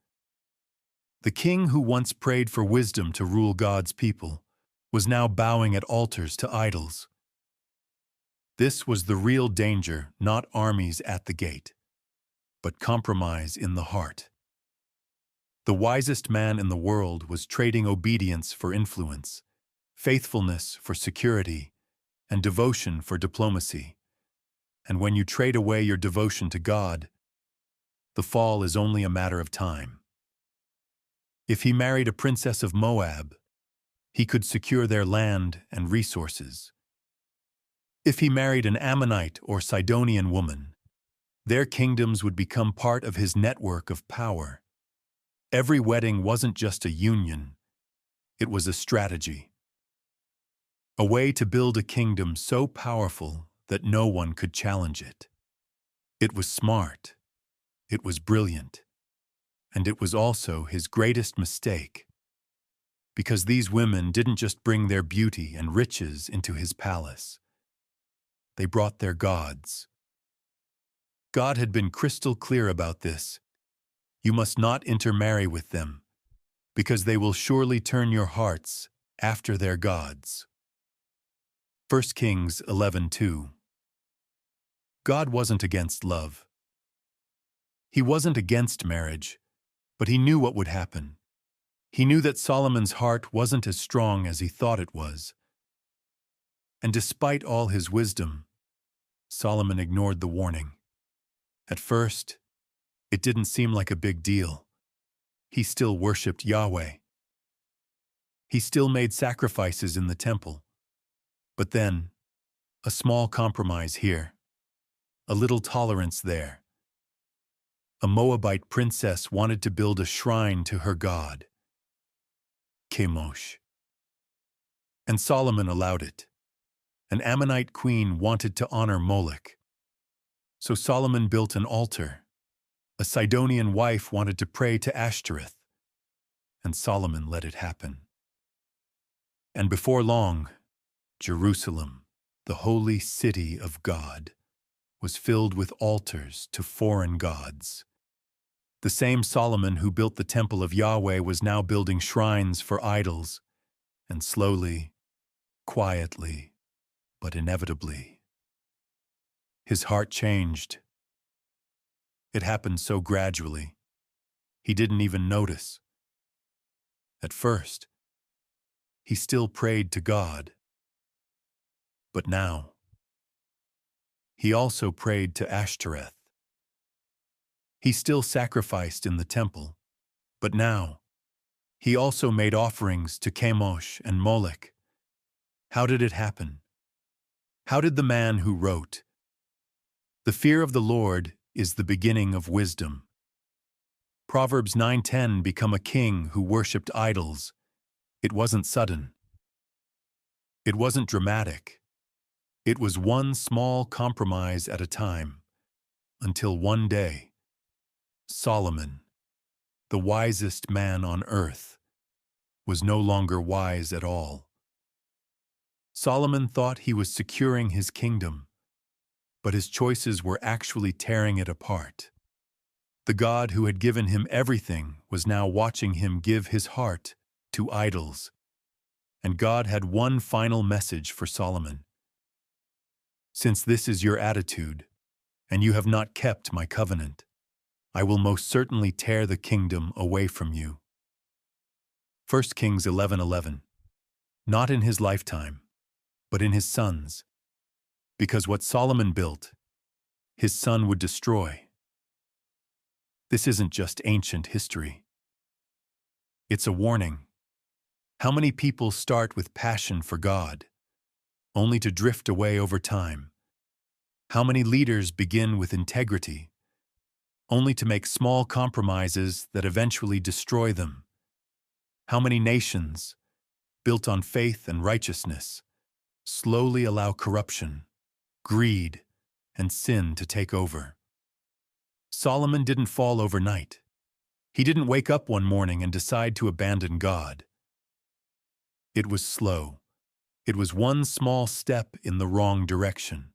The king who once prayed for wisdom to rule God's people was now bowing at altars to idols. This was the real danger, not armies at the gate, but compromise in the heart. The wisest man in the world was trading obedience for influence, faithfulness for security, and devotion for diplomacy. And when you trade away your devotion to God, the fall is only a matter of time. If he married a princess of Moab, he could secure their land and resources. If he married an Ammonite or Sidonian woman, their kingdoms would become part of his network of power. Every wedding wasn't just a union, it was a strategy. A way to build a kingdom so powerful that no one could challenge it. It was smart, it was brilliant, and it was also his greatest mistake. Because these women didn't just bring their beauty and riches into his palace. They brought their gods. God had been crystal clear about this. You must not intermarry with them, because they will surely turn your hearts after their gods. 1 Kings 11:2. God wasn't against love. He wasn't against marriage, but he knew what would happen. He knew that Solomon's heart wasn't as strong as he thought it was. And despite all his wisdom, Solomon ignored the warning. At first, it didn't seem like a big deal. He still worshipped Yahweh. He still made sacrifices in the temple. But then, a small compromise here, a little tolerance there. A Moabite princess wanted to build a shrine to her god, Chemosh. And Solomon allowed it. An Ammonite queen wanted to honor Moloch. So Solomon built an altar. A Sidonian wife wanted to pray to Ashtoreth. And Solomon let it happen. And before long, Jerusalem, the holy city of God, was filled with altars to foreign gods. The same Solomon who built the temple of Yahweh was now building shrines for idols, and slowly, quietly, but inevitably, his heart changed. It happened so gradually, he didn't even notice. At first, he still prayed to God. But now, he also prayed to Ashtoreth. He still sacrificed in the temple, but now, he also made offerings to Chemosh and Moloch. How did it happen? How did the man who wrote, "The fear of the Lord is the beginning of wisdom," Proverbs 9:10 become a king who worshipped idols? It wasn't sudden. It wasn't dramatic. It was one small compromise at a time, until one day, Solomon, the wisest man on earth, was no longer wise at all. Solomon thought he was securing his kingdom, but his choices were actually tearing it apart. The God who had given him everything was now watching him give his heart to idols. And God had one final message for Solomon. "Since this is your attitude, and you have not kept my covenant, I will most certainly tear the kingdom away from you." 1 Kings 11:11. Not in his lifetime, but in his son's. Because what Solomon built, his son would destroy. This isn't just ancient history. It's a warning. How many people start with passion for God, only to drift away over time? How many leaders begin with integrity, only to make small compromises that eventually destroy them? How many nations, built on faith and righteousness, slowly allow corruption, greed, and sin to take over. Solomon didn't fall overnight. He didn't wake up one morning and decide to abandon God. It was slow. It was one small step in the wrong direction.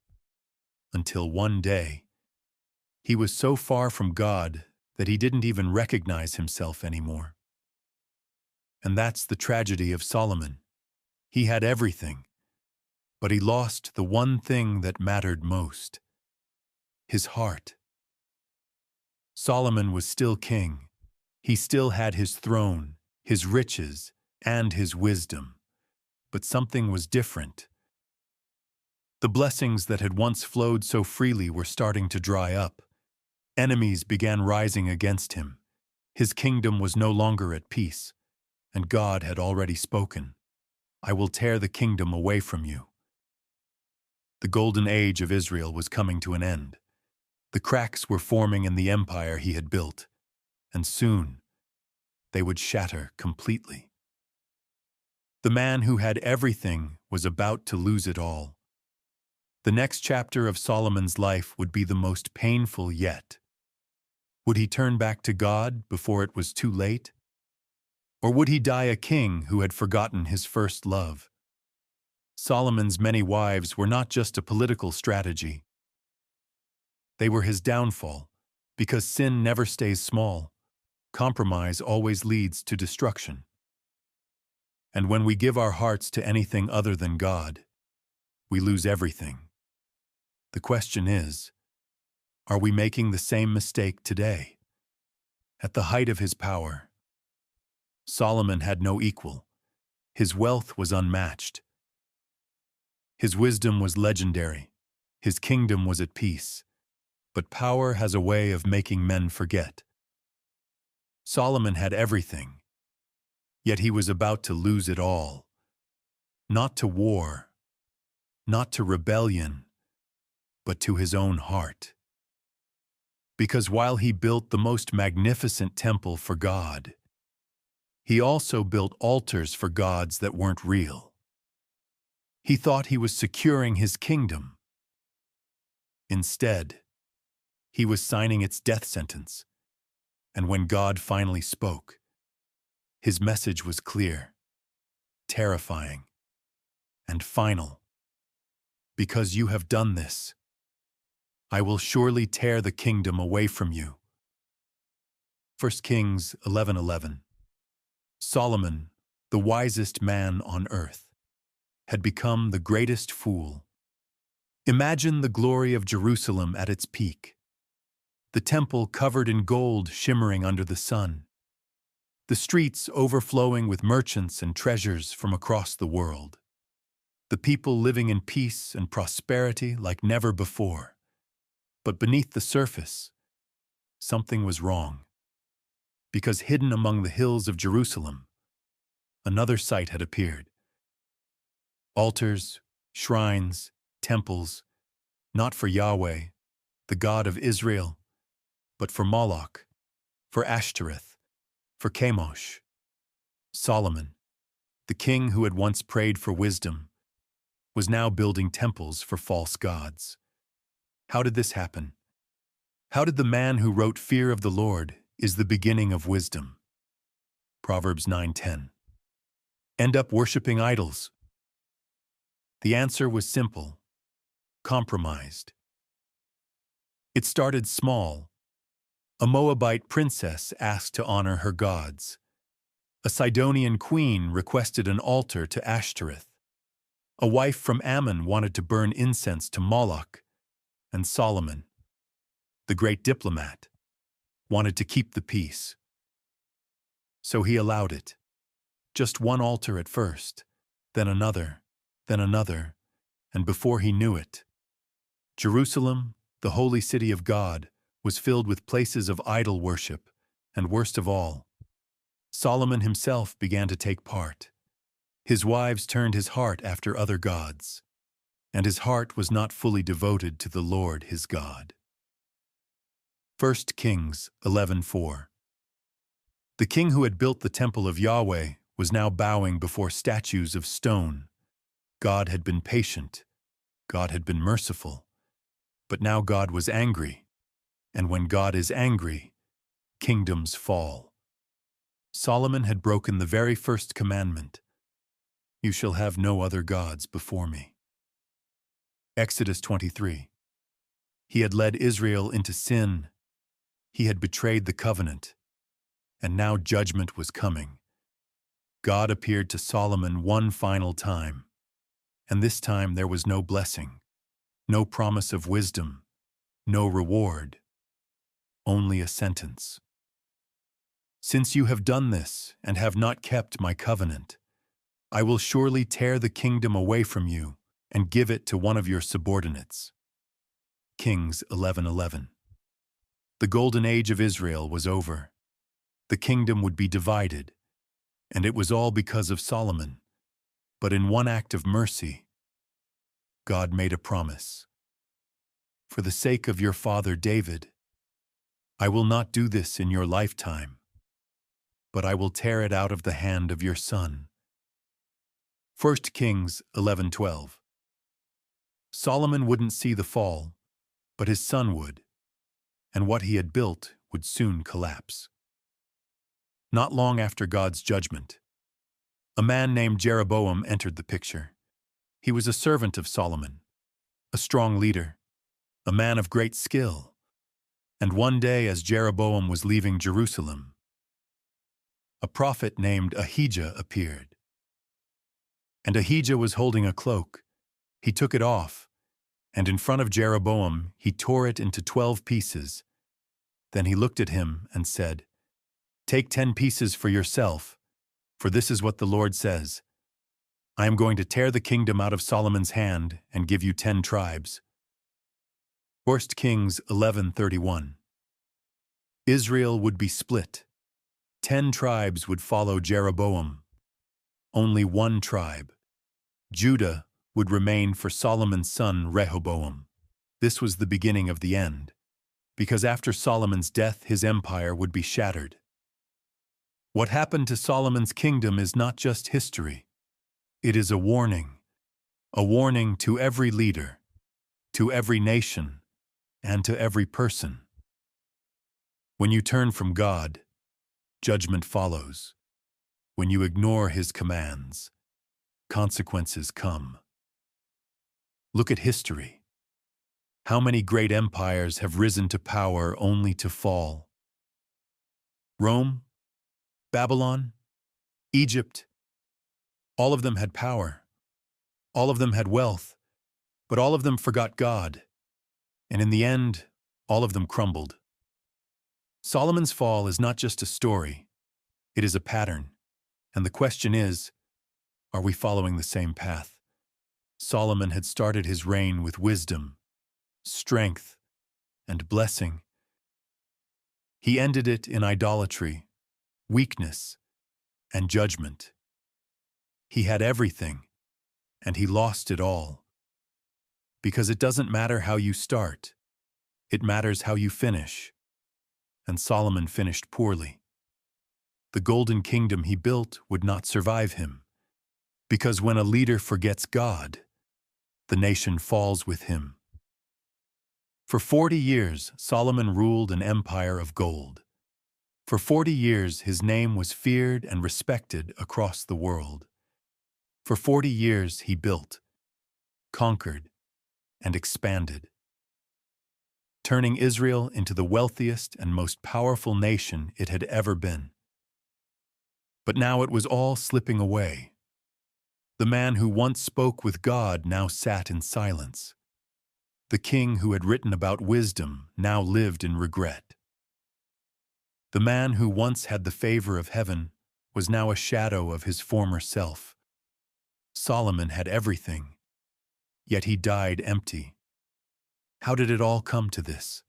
Until one day, he was so far from God that he didn't even recognize himself anymore. And that's the tragedy of Solomon. He had everything, but he lost the one thing that mattered most: his heart. Solomon was still king. He still had his throne, his riches, and his wisdom. But something was different. The blessings that had once flowed so freely were starting to dry up. Enemies began rising against him. His kingdom was no longer at peace, and God had already spoken. "I will tear the kingdom away from you." The golden age of Israel was coming to an end. The cracks were forming in the empire he had built, and soon they would shatter completely. The man who had everything was about to lose it all. The next chapter of Solomon's life would be the most painful yet. Would he turn back to God before it was too late? Or would he die a king who had forgotten his first love? Solomon's many wives were not just a political strategy. They were his downfall, because sin never stays small. Compromise always leads to destruction. And when we give our hearts to anything other than God, we lose everything. The question is, are we making the same mistake today? At the height of his power, Solomon had no equal. His wealth was unmatched. His wisdom was legendary. His kingdom was at peace. But power has a way of making men forget. Solomon had everything, yet he was about to lose it all. Not to war, not to rebellion, but to his own heart. Because while he built the most magnificent temple for God, he also built altars for gods that weren't real. He thought he was securing his kingdom. Instead, he was signing its death sentence. And when God finally spoke, his message was clear, terrifying, and final. "Because you have done this, I will surely tear the kingdom away from you." 1 Kings 11:11. Solomon, the wisest man on earth, had become the greatest fool. Imagine the glory of Jerusalem at its peak. The temple covered in gold shimmering under the sun. The streets overflowing with merchants and treasures from across the world. The people living in peace and prosperity like never before. But beneath the surface, something was wrong. Because hidden among the hills of Jerusalem, another sight had appeared. Altars, shrines, temples, not for Yahweh, the God of Israel, but for Moloch, for Ashtoreth, for Chemosh. Solomon, the king who had once prayed for wisdom, was now building temples for false gods. How did this happen? How did the man who wrote "Fear of the Lord is the beginning of wisdom" Proverbs 9:10 end up worshiping idols? The answer was simple: compromised. It started small. A Moabite princess asked to honor her gods. A Sidonian queen requested an altar to Ashtoreth. A wife from Ammon wanted to burn incense to Moloch. And Solomon, the great diplomat, wanted to keep the peace. So he allowed it. Just one altar at first, then another, and before he knew it, Jerusalem, the holy city of God, was filled with places of idol worship, and worst of all, Solomon himself began to take part. His wives turned his heart after other gods, and his heart was not fully devoted to the Lord his God. 1 Kings 11:4. The king who had built the temple of Yahweh was now bowing before statues of stone. God had been patient. God had been merciful. But now God was angry. And when God is angry, kingdoms fall. Solomon had broken the very first commandment. You shall have no other gods before me. Exodus 23. He had led Israel into sin. He had betrayed the covenant. And now judgment was coming. God appeared to Solomon one final time. And this time there was no blessing, no promise of wisdom, no reward, only a sentence. Since you have done this and have not kept my covenant, I will surely tear the kingdom away from you and give it to one of your subordinates. Kings 11:11. The golden age of Israel was over. The kingdom would be divided, and it was all because of Solomon. But in one act of mercy, God made a promise. For the sake of your father David, I will not do this in your lifetime, but I will tear it out of the hand of your son. 1 Kings 11:12. Solomon wouldn't see the fall, but his son would, and what he had built would soon collapse. Not long after God's judgment, a man named Jeroboam entered the picture. He was a servant of Solomon, a strong leader, a man of great skill. And one day, as Jeroboam was leaving Jerusalem, a prophet named Ahijah appeared. And Ahijah was holding a cloak. He took it off, and in front of Jeroboam he tore it into 12 pieces. Then he looked at him and said, "Take 10 pieces for yourself, for this is what the Lord says. I am going to tear the kingdom out of Solomon's hand and give you 10 tribes." 1 Kings 11:31. Israel would be split. 10 tribes would follow Jeroboam. Only one tribe, Judah, would remain for Solomon's son Rehoboam. This was the beginning of the end, because after Solomon's death his empire would be shattered. What happened to Solomon's kingdom is not just history. It is a warning to every leader, to every nation, and to every person. When you turn from God, judgment follows. When you ignore his commands, consequences come. Look at history. How many great empires have risen to power only to fall? Rome, Babylon, Egypt, all of them had power. All of them had wealth, but all of them forgot God. And in the end, all of them crumbled. Solomon's fall is not just a story, it is a pattern. And the question is, are we following the same path? Solomon had started his reign with wisdom, strength, and blessing. He ended it in idolatry, weakness, and judgment. He had everything, and he lost it all. Because it doesn't matter how you start, it matters how you finish. And Solomon finished poorly. The golden kingdom he built would not survive him, because when a leader forgets God, the nation falls with him. For 40 years, Solomon ruled an empire of gold. For 40 years, his name was feared and respected across the world. For 40 years, he built, conquered, and expanded, turning Israel into the wealthiest and most powerful nation it had ever been. But now it was all slipping away. The man who once spoke with God now sat in silence. The king who had written about wisdom now lived in regret. The man who once had the favor of heaven was now a shadow of his former self. Solomon had everything, yet he died empty. How did it all come to this?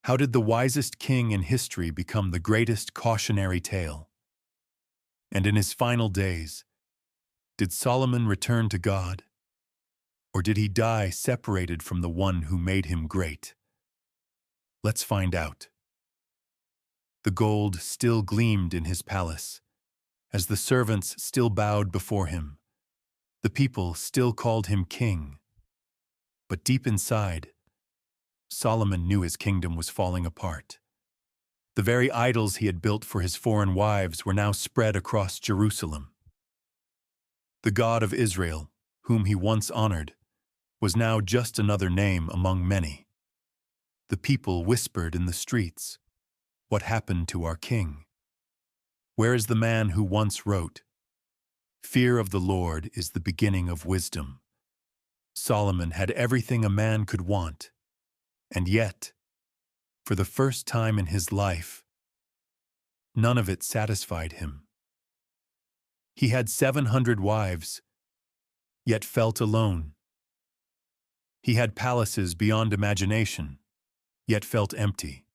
How did the wisest king in history become the greatest cautionary tale? And in his final days, did Solomon return to God? Or did he die separated from the one who made him great? Let's find out. The gold still gleamed in his palace, as the servants still bowed before him. The people still called him king. But deep inside, Solomon knew his kingdom was falling apart. The very idols he had built for his foreign wives were now spread across Jerusalem. The God of Israel, whom he once honored, was now just another name among many. The people whispered in the streets, "What happened to our king? Where is the man who once wrote, 'Fear of the Lord is the beginning of wisdom'?" Solomon had everything a man could want, and yet, for the first time in his life, none of it satisfied him. He had 700 wives, yet felt alone. He had palaces beyond imagination, yet felt empty.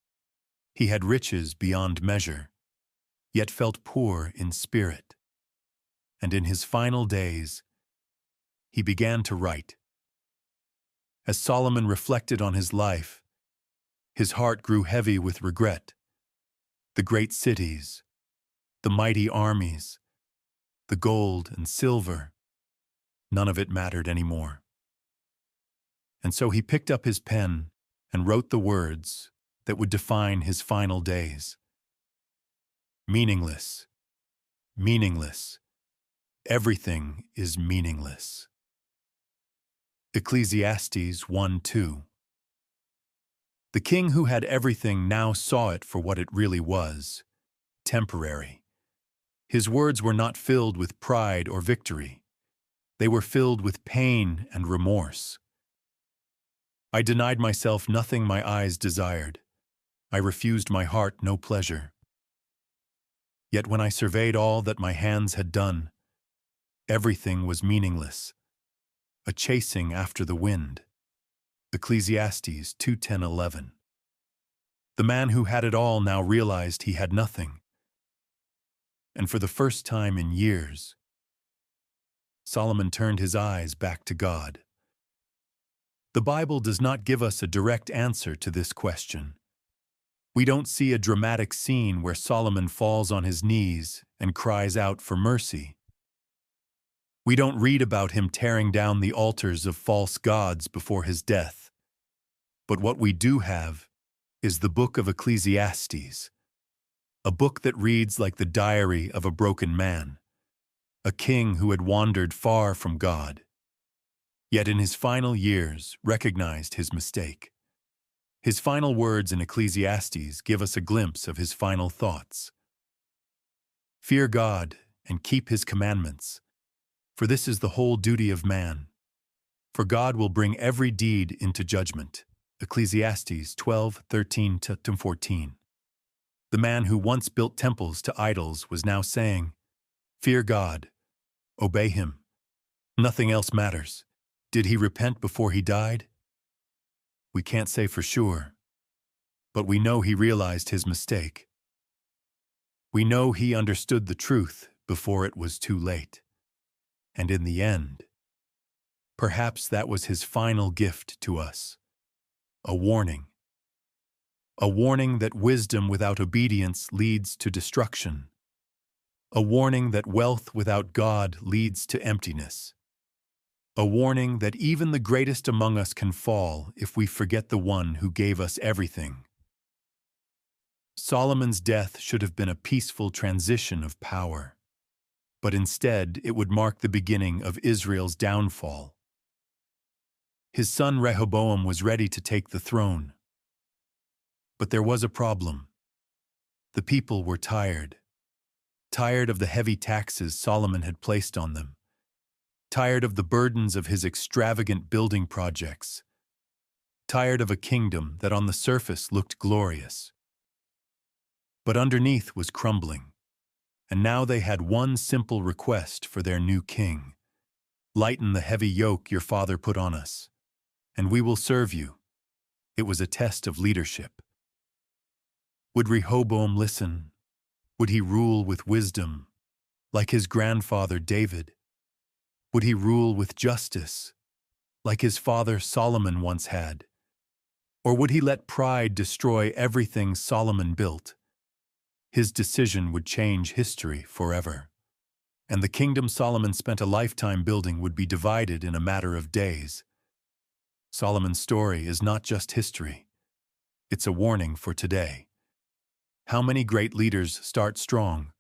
He had riches beyond measure, yet felt poor in spirit. And in his final days, he began to write. As Solomon reflected on his life, his heart grew heavy with regret. The great cities, the mighty armies, the gold and silver, none of it mattered anymore. And so he picked up his pen and wrote the words that would define his final days. Meaningless, meaningless, everything is meaningless. Ecclesiastes 1:2. The king who had everything now saw it for what it really was, temporary. His words were not filled with pride or victory. They were filled with pain and remorse. I denied myself nothing my eyes desired. I refused my heart no pleasure. Yet when I surveyed all that my hands had done, everything was meaningless, a chasing after the wind. Ecclesiastes 2:10-11. The man who had it all now realized he had nothing. And for the first time in years, Solomon turned his eyes back to God. The Bible does not give us a direct answer to this question. We don't see a dramatic scene where Solomon falls on his knees and cries out for mercy. We don't read about him tearing down the altars of false gods before his death. But what we do have is the book of Ecclesiastes, a book that reads like the diary of a broken man, a king who had wandered far from God, yet in his final years recognized his mistake. His final words in Ecclesiastes give us a glimpse of his final thoughts. Fear God and keep his commandments, for this is the whole duty of man. For God will bring every deed into judgment. Ecclesiastes 12:13-14. The man who once built temples to idols was now saying, "Fear God, obey him. Nothing else matters." Did he repent before he died? We can't say for sure, but we know he realized his mistake. We know he understood the truth before it was too late. And in the end, perhaps that was his final gift to us, a warning. A warning that wisdom without obedience leads to destruction. A warning that wealth without God leads to emptiness. A warning that even the greatest among us can fall if we forget the one who gave us everything. Solomon's death should have been a peaceful transition of power, but instead it would mark the beginning of Israel's downfall. His son Rehoboam was ready to take the throne. But there was a problem. The people were tired of the heavy taxes Solomon had placed on them, tired of the burdens of his extravagant building projects, tired of a kingdom that on the surface looked glorious, but underneath was crumbling. And now they had one simple request for their new king: lighten the heavy yoke your father put on us, and we will serve you. It was a test of leadership. Would Rehoboam listen? Would he rule with wisdom, like his grandfather David? Would he rule with justice, like his father Solomon once had? Or would he let pride destroy everything Solomon built? His decision would change history forever. and the kingdom Solomon spent a lifetime building would be divided in a matter of days. Solomon's story is not just history. It's a warning for today. How many great leaders start strong,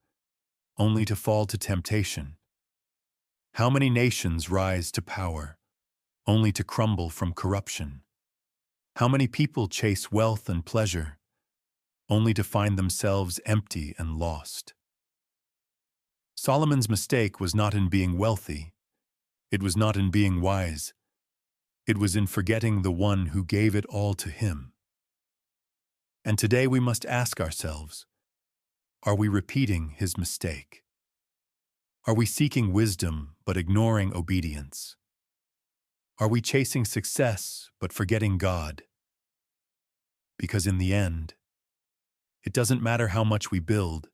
only to fall to temptation? How many nations rise to power, only to crumble from corruption? How many people chase wealth and pleasure, only to find themselves empty and lost? Solomon's mistake was not in being wealthy. It was not in being wise. It was in forgetting the one who gave it all to him. And today we must ask ourselves, are we repeating his mistake? Are we seeking wisdom but ignoring obedience? Are we chasing success but forgetting God? Because in the end, it doesn't matter how much we build.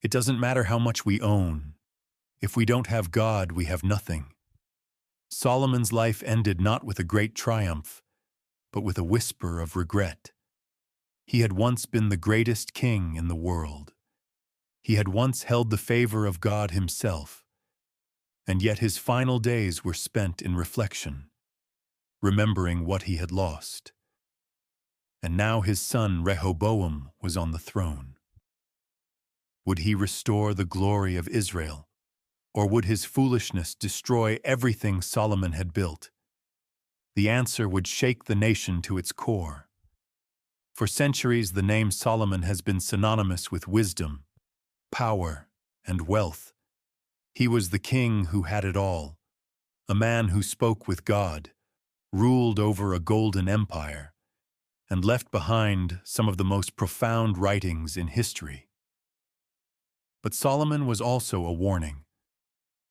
It doesn't matter how much we own. If we don't have God, we have nothing. Solomon's life ended not with a great triumph, but with a whisper of regret. He had once been the greatest king in the world. He had once held the favor of God himself, and yet his final days were spent in reflection, remembering what he had lost. And now his son Rehoboam was on the throne. Would he restore the glory of Israel, or would his foolishness destroy everything Solomon had built? The answer would shake the nation to its core. For centuries, the name Solomon has been synonymous with wisdom, power, and wealth. He was the king who had it all, a man who spoke with God, ruled over a golden empire, and left behind some of the most profound writings in history. But Solomon was also a warning,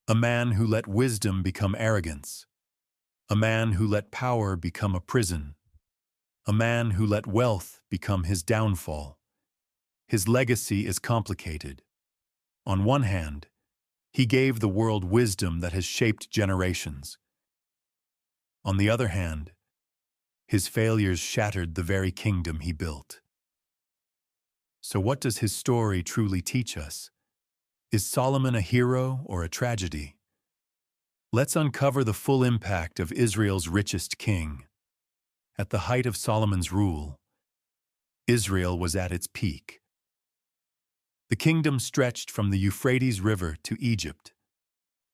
a man who let wisdom become arrogance, a man who let power become a prison, a man who let wealth become his downfall. His legacy is complicated. On one hand, he gave the world wisdom that has shaped generations. On the other hand, his failures shattered the very kingdom he built. So what does his story truly teach us? Is Solomon a hero or a tragedy? Let's uncover the full impact of Israel's richest king. At the height of Solomon's rule, Israel was at its peak. The kingdom stretched from the Euphrates River to Egypt.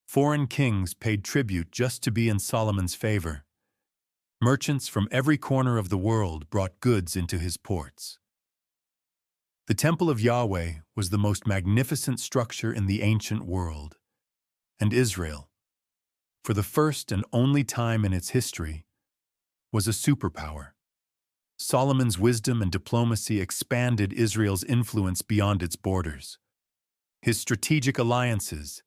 Foreign kings paid tribute just to be in Solomon's favor. Merchants from every corner of the world brought goods into his ports. The Temple of Yahweh was the most magnificent structure in the ancient world. And Israel, for the first and only time in its history, was a superpower. Solomon's wisdom and diplomacy expanded Israel's influence beyond its borders. His strategic alliances,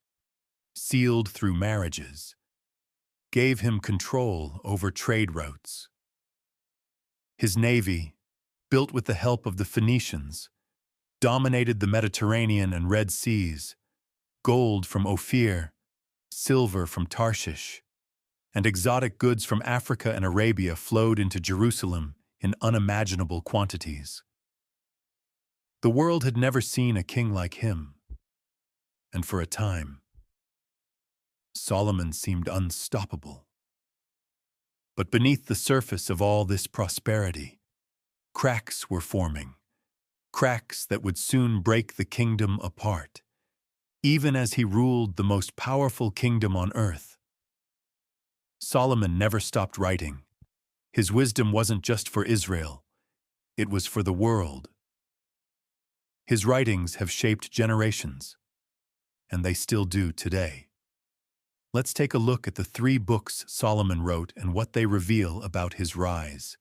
sealed through marriages, gave him control over trade routes. His navy, built with the help of the Phoenicians, dominated the Mediterranean and Red Seas. Gold from Ophir, silver from Tarshish, and exotic goods from Africa and Arabia flowed into Jerusalem in unimaginable quantities. The world had never seen a king like him, and for a time, Solomon seemed unstoppable. But beneath the surface of all this prosperity, cracks were forming, cracks that would soon break the kingdom apart, even as he ruled the most powerful kingdom on earth. Solomon never stopped writing. His wisdom wasn't just for Israel, it was for the world. His writings have shaped generations, and they still do today. Let's take a look at the 3 books Solomon wrote and what they reveal about his rise,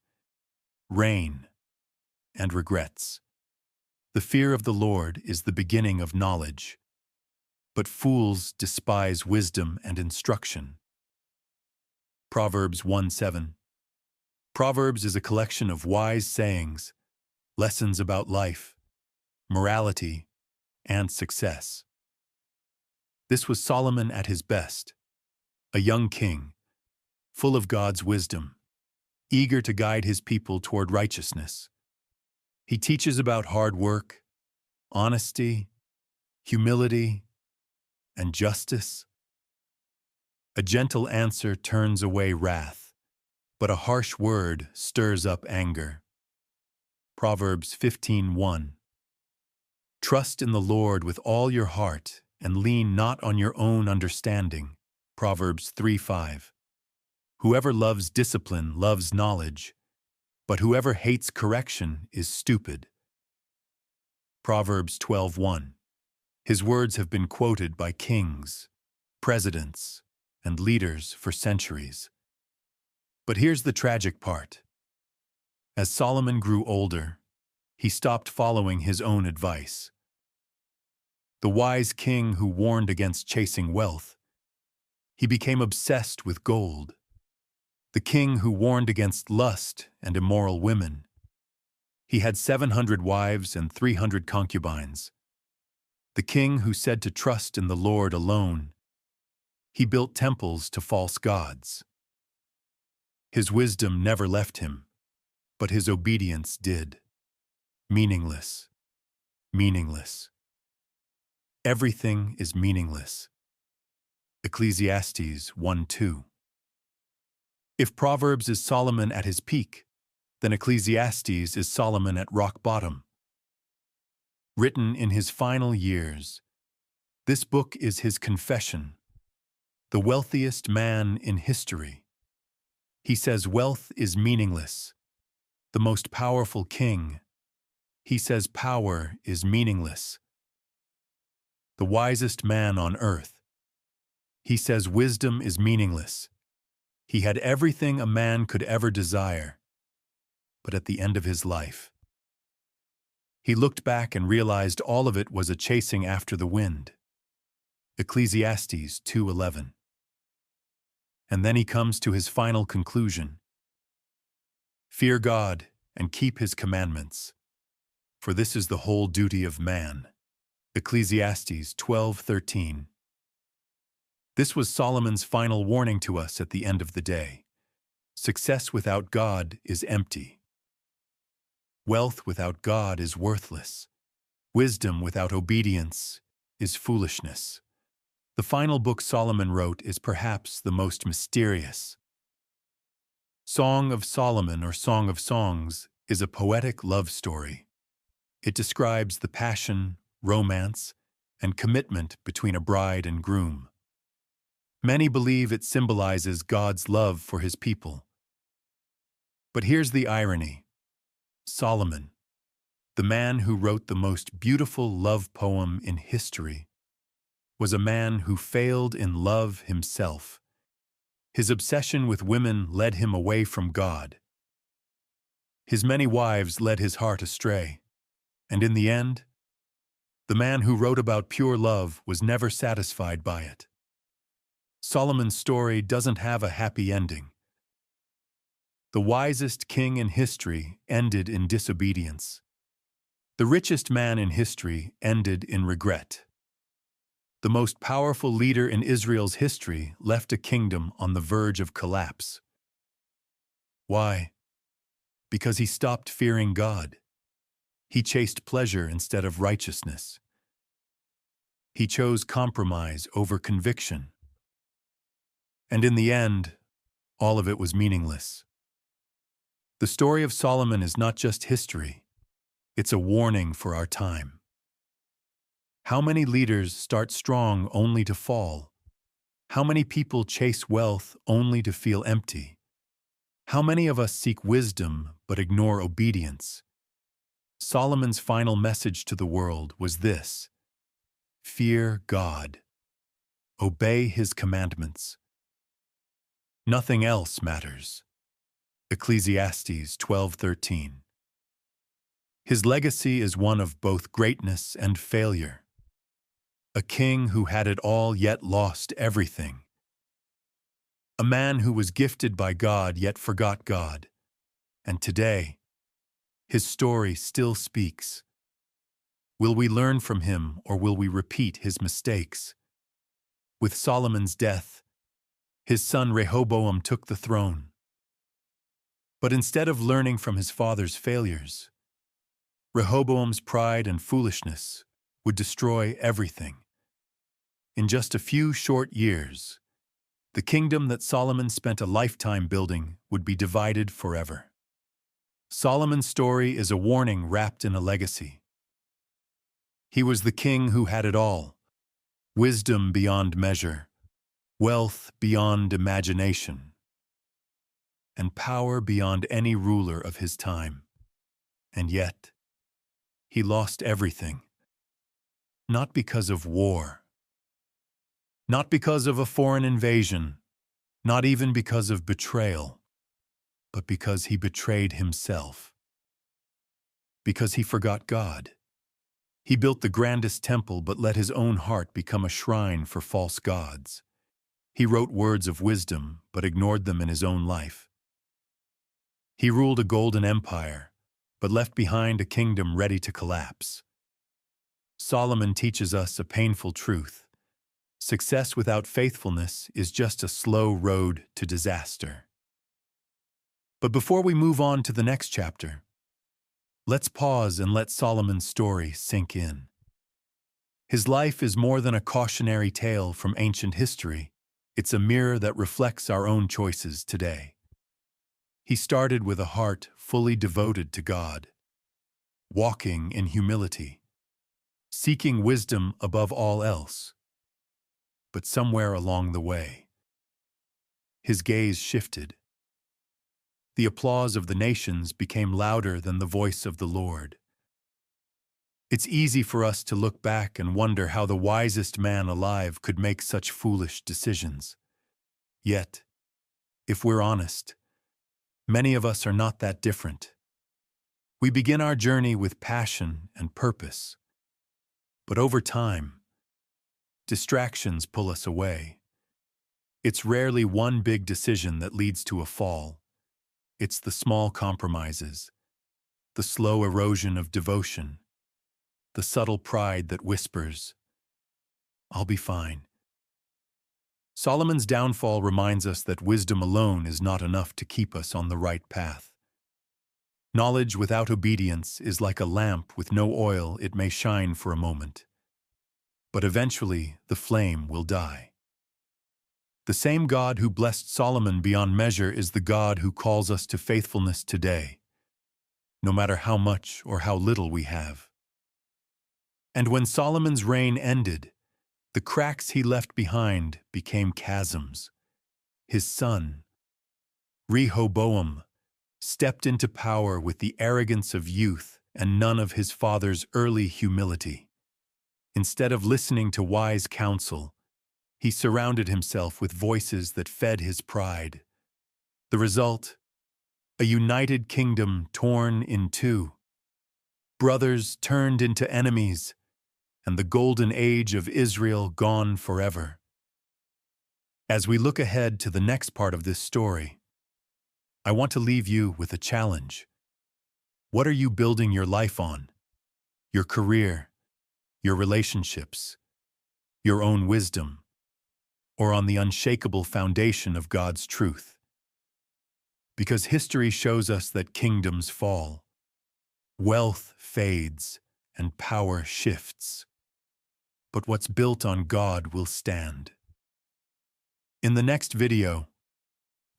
reign, and regrets. The fear of the Lord is the beginning of knowledge, but fools despise wisdom and instruction. Proverbs 1:7. Proverbs is a collection of wise sayings, lessons about life, morality, and success. This was Solomon at his best, a young king, full of God's wisdom, eager to guide his people toward righteousness. He teaches about hard work, honesty, humility, and justice? A gentle answer turns away wrath, but a harsh word stirs up anger. Proverbs 15:1. Trust in the Lord with all your heart and lean not on your own understanding. Proverbs 3:5. Whoever loves discipline loves knowledge, but whoever hates correction is stupid. Proverbs 12:1. His words have been quoted by kings, presidents, and leaders for centuries. But here's the tragic part. As Solomon grew older, he stopped following his own advice. The wise king who warned against chasing wealth, he became obsessed with gold. The king who warned against lust and immoral women, he had 700 wives and 300 concubines. The king who said to trust in the Lord alone, he built temples to false gods. His wisdom never left him, but his obedience did. Meaningless. Meaningless. Everything is meaningless. Ecclesiastes 1:2. If Proverbs is Solomon at his peak, then Ecclesiastes is Solomon at rock bottom. Written in his final years, this book is his confession. The wealthiest man in history. He says wealth is meaningless. The most powerful king. He says power is meaningless. The wisest man on earth. He says wisdom is meaningless. He had everything a man could ever desire. But at the end of his life, he looked back and realized all of it was a chasing after the wind. Ecclesiastes 2:11. And then he comes to his final conclusion. Fear God and keep his commandments, for this is the whole duty of man. Ecclesiastes 12:13. This was Solomon's final warning to us at the end of the day. Success without God is empty. Wealth without God is worthless. Wisdom without obedience is foolishness. The final book Solomon wrote is perhaps the most mysterious. Song of Solomon, or Song of Songs, is a poetic love story. It describes the passion, romance, and commitment between a bride and groom. Many believe it symbolizes God's love for his people. But here's the irony. Solomon, the man who wrote the most beautiful love poem in history, was a man who failed in love himself. His obsession with women led him away from God. His many wives led his heart astray. And in the end, the man who wrote about pure love was never satisfied by it. Solomon's story doesn't have a happy ending. The wisest king in history ended in disobedience. The richest man in history ended in regret. The most powerful leader in Israel's history left a kingdom on the verge of collapse. Why? Because he stopped fearing God. He chased pleasure instead of righteousness. He chose compromise over conviction. And in the end, all of it was meaningless. The story of Solomon is not just history, it's a warning for our time. How many leaders start strong only to fall? How many people chase wealth only to feel empty? How many of us seek wisdom but ignore obedience? Solomon's final message to the world was this: fear God. Obey his commandments. Nothing else matters. Ecclesiastes 12:13. His legacy is one of both greatness and failure. A king who had it all yet lost everything. A man who was gifted by God yet forgot God. And today, his story still speaks. Will we learn from him, or will we repeat his mistakes? With Solomon's death, his son Rehoboam took the throne. But instead of learning from his father's failures, Rehoboam's pride and foolishness would destroy everything. In just a few short years, the kingdom that Solomon spent a lifetime building would be divided forever. Solomon's story is a warning wrapped in a legacy. He was the king who had it all: wisdom beyond measure, wealth beyond imagination, and power beyond any ruler of his time. And yet, he lost everything. Not because of war, not because of a foreign invasion, not even because of betrayal, but because he betrayed himself. Because he forgot God. He built the grandest temple but let his own heart become a shrine for false gods. He wrote words of wisdom but ignored them in his own life. He ruled a golden empire but left behind a kingdom ready to collapse. Solomon teaches us a painful truth. Success without faithfulness is just a slow road to disaster. But before we move on to the next chapter, let's pause and let Solomon's story sink in. His life is more than a cautionary tale from ancient history. It's a mirror that reflects our own choices today. He started with a heart fully devoted to God, walking in humility, seeking wisdom above all else. But somewhere along the way, his gaze shifted. The applause of the nations became louder than the voice of the Lord. It's easy for us to look back and wonder how the wisest man alive could make such foolish decisions. Yet, if we're honest, many of us are not that different. We begin our journey with passion and purpose, but over time, distractions pull us away. It's rarely one big decision that leads to a fall. It's the small compromises, the slow erosion of devotion, the subtle pride that whispers, "I'll be fine." Solomon's downfall reminds us that wisdom alone is not enough to keep us on the right path. Knowledge without obedience is like a lamp with no oil. It may shine for a moment, but eventually the flame will die. The same God who blessed Solomon beyond measure is the God who calls us to faithfulness today, no matter how much or how little we have. And when Solomon's reign ended, the cracks he left behind became chasms. His son, Rehoboam, stepped into power with the arrogance of youth and none of his father's early humility. Instead of listening to wise counsel, he surrounded himself with voices that fed his pride. The result? A united kingdom torn in two. Brothers turned into enemies, and the golden age of Israel gone forever. As we look ahead to the next part of this story, I want to leave you with a challenge. What are you building your life on? Your career, your relationships, your own wisdom, or on the unshakable foundation of God's truth? Because history shows us that kingdoms fall, wealth fades, and power shifts. But what's built on God will stand. In the next video,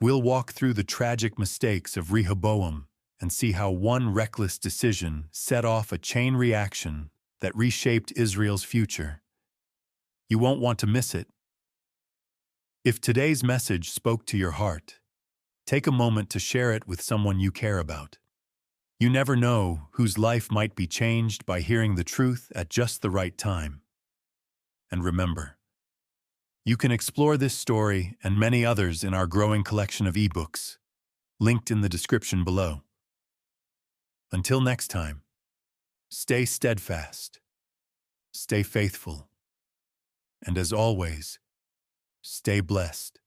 we'll walk through the tragic mistakes of Rehoboam and see how one reckless decision set off a chain reaction that reshaped Israel's future. You won't want to miss it. If today's message spoke to your heart, take a moment to share it with someone you care about. You never know whose life might be changed by hearing the truth at just the right time. And remember, you can explore this story and many others in our growing collection of ebooks, linked in the description below. Until next time, stay steadfast, stay faithful, and as always, stay blessed.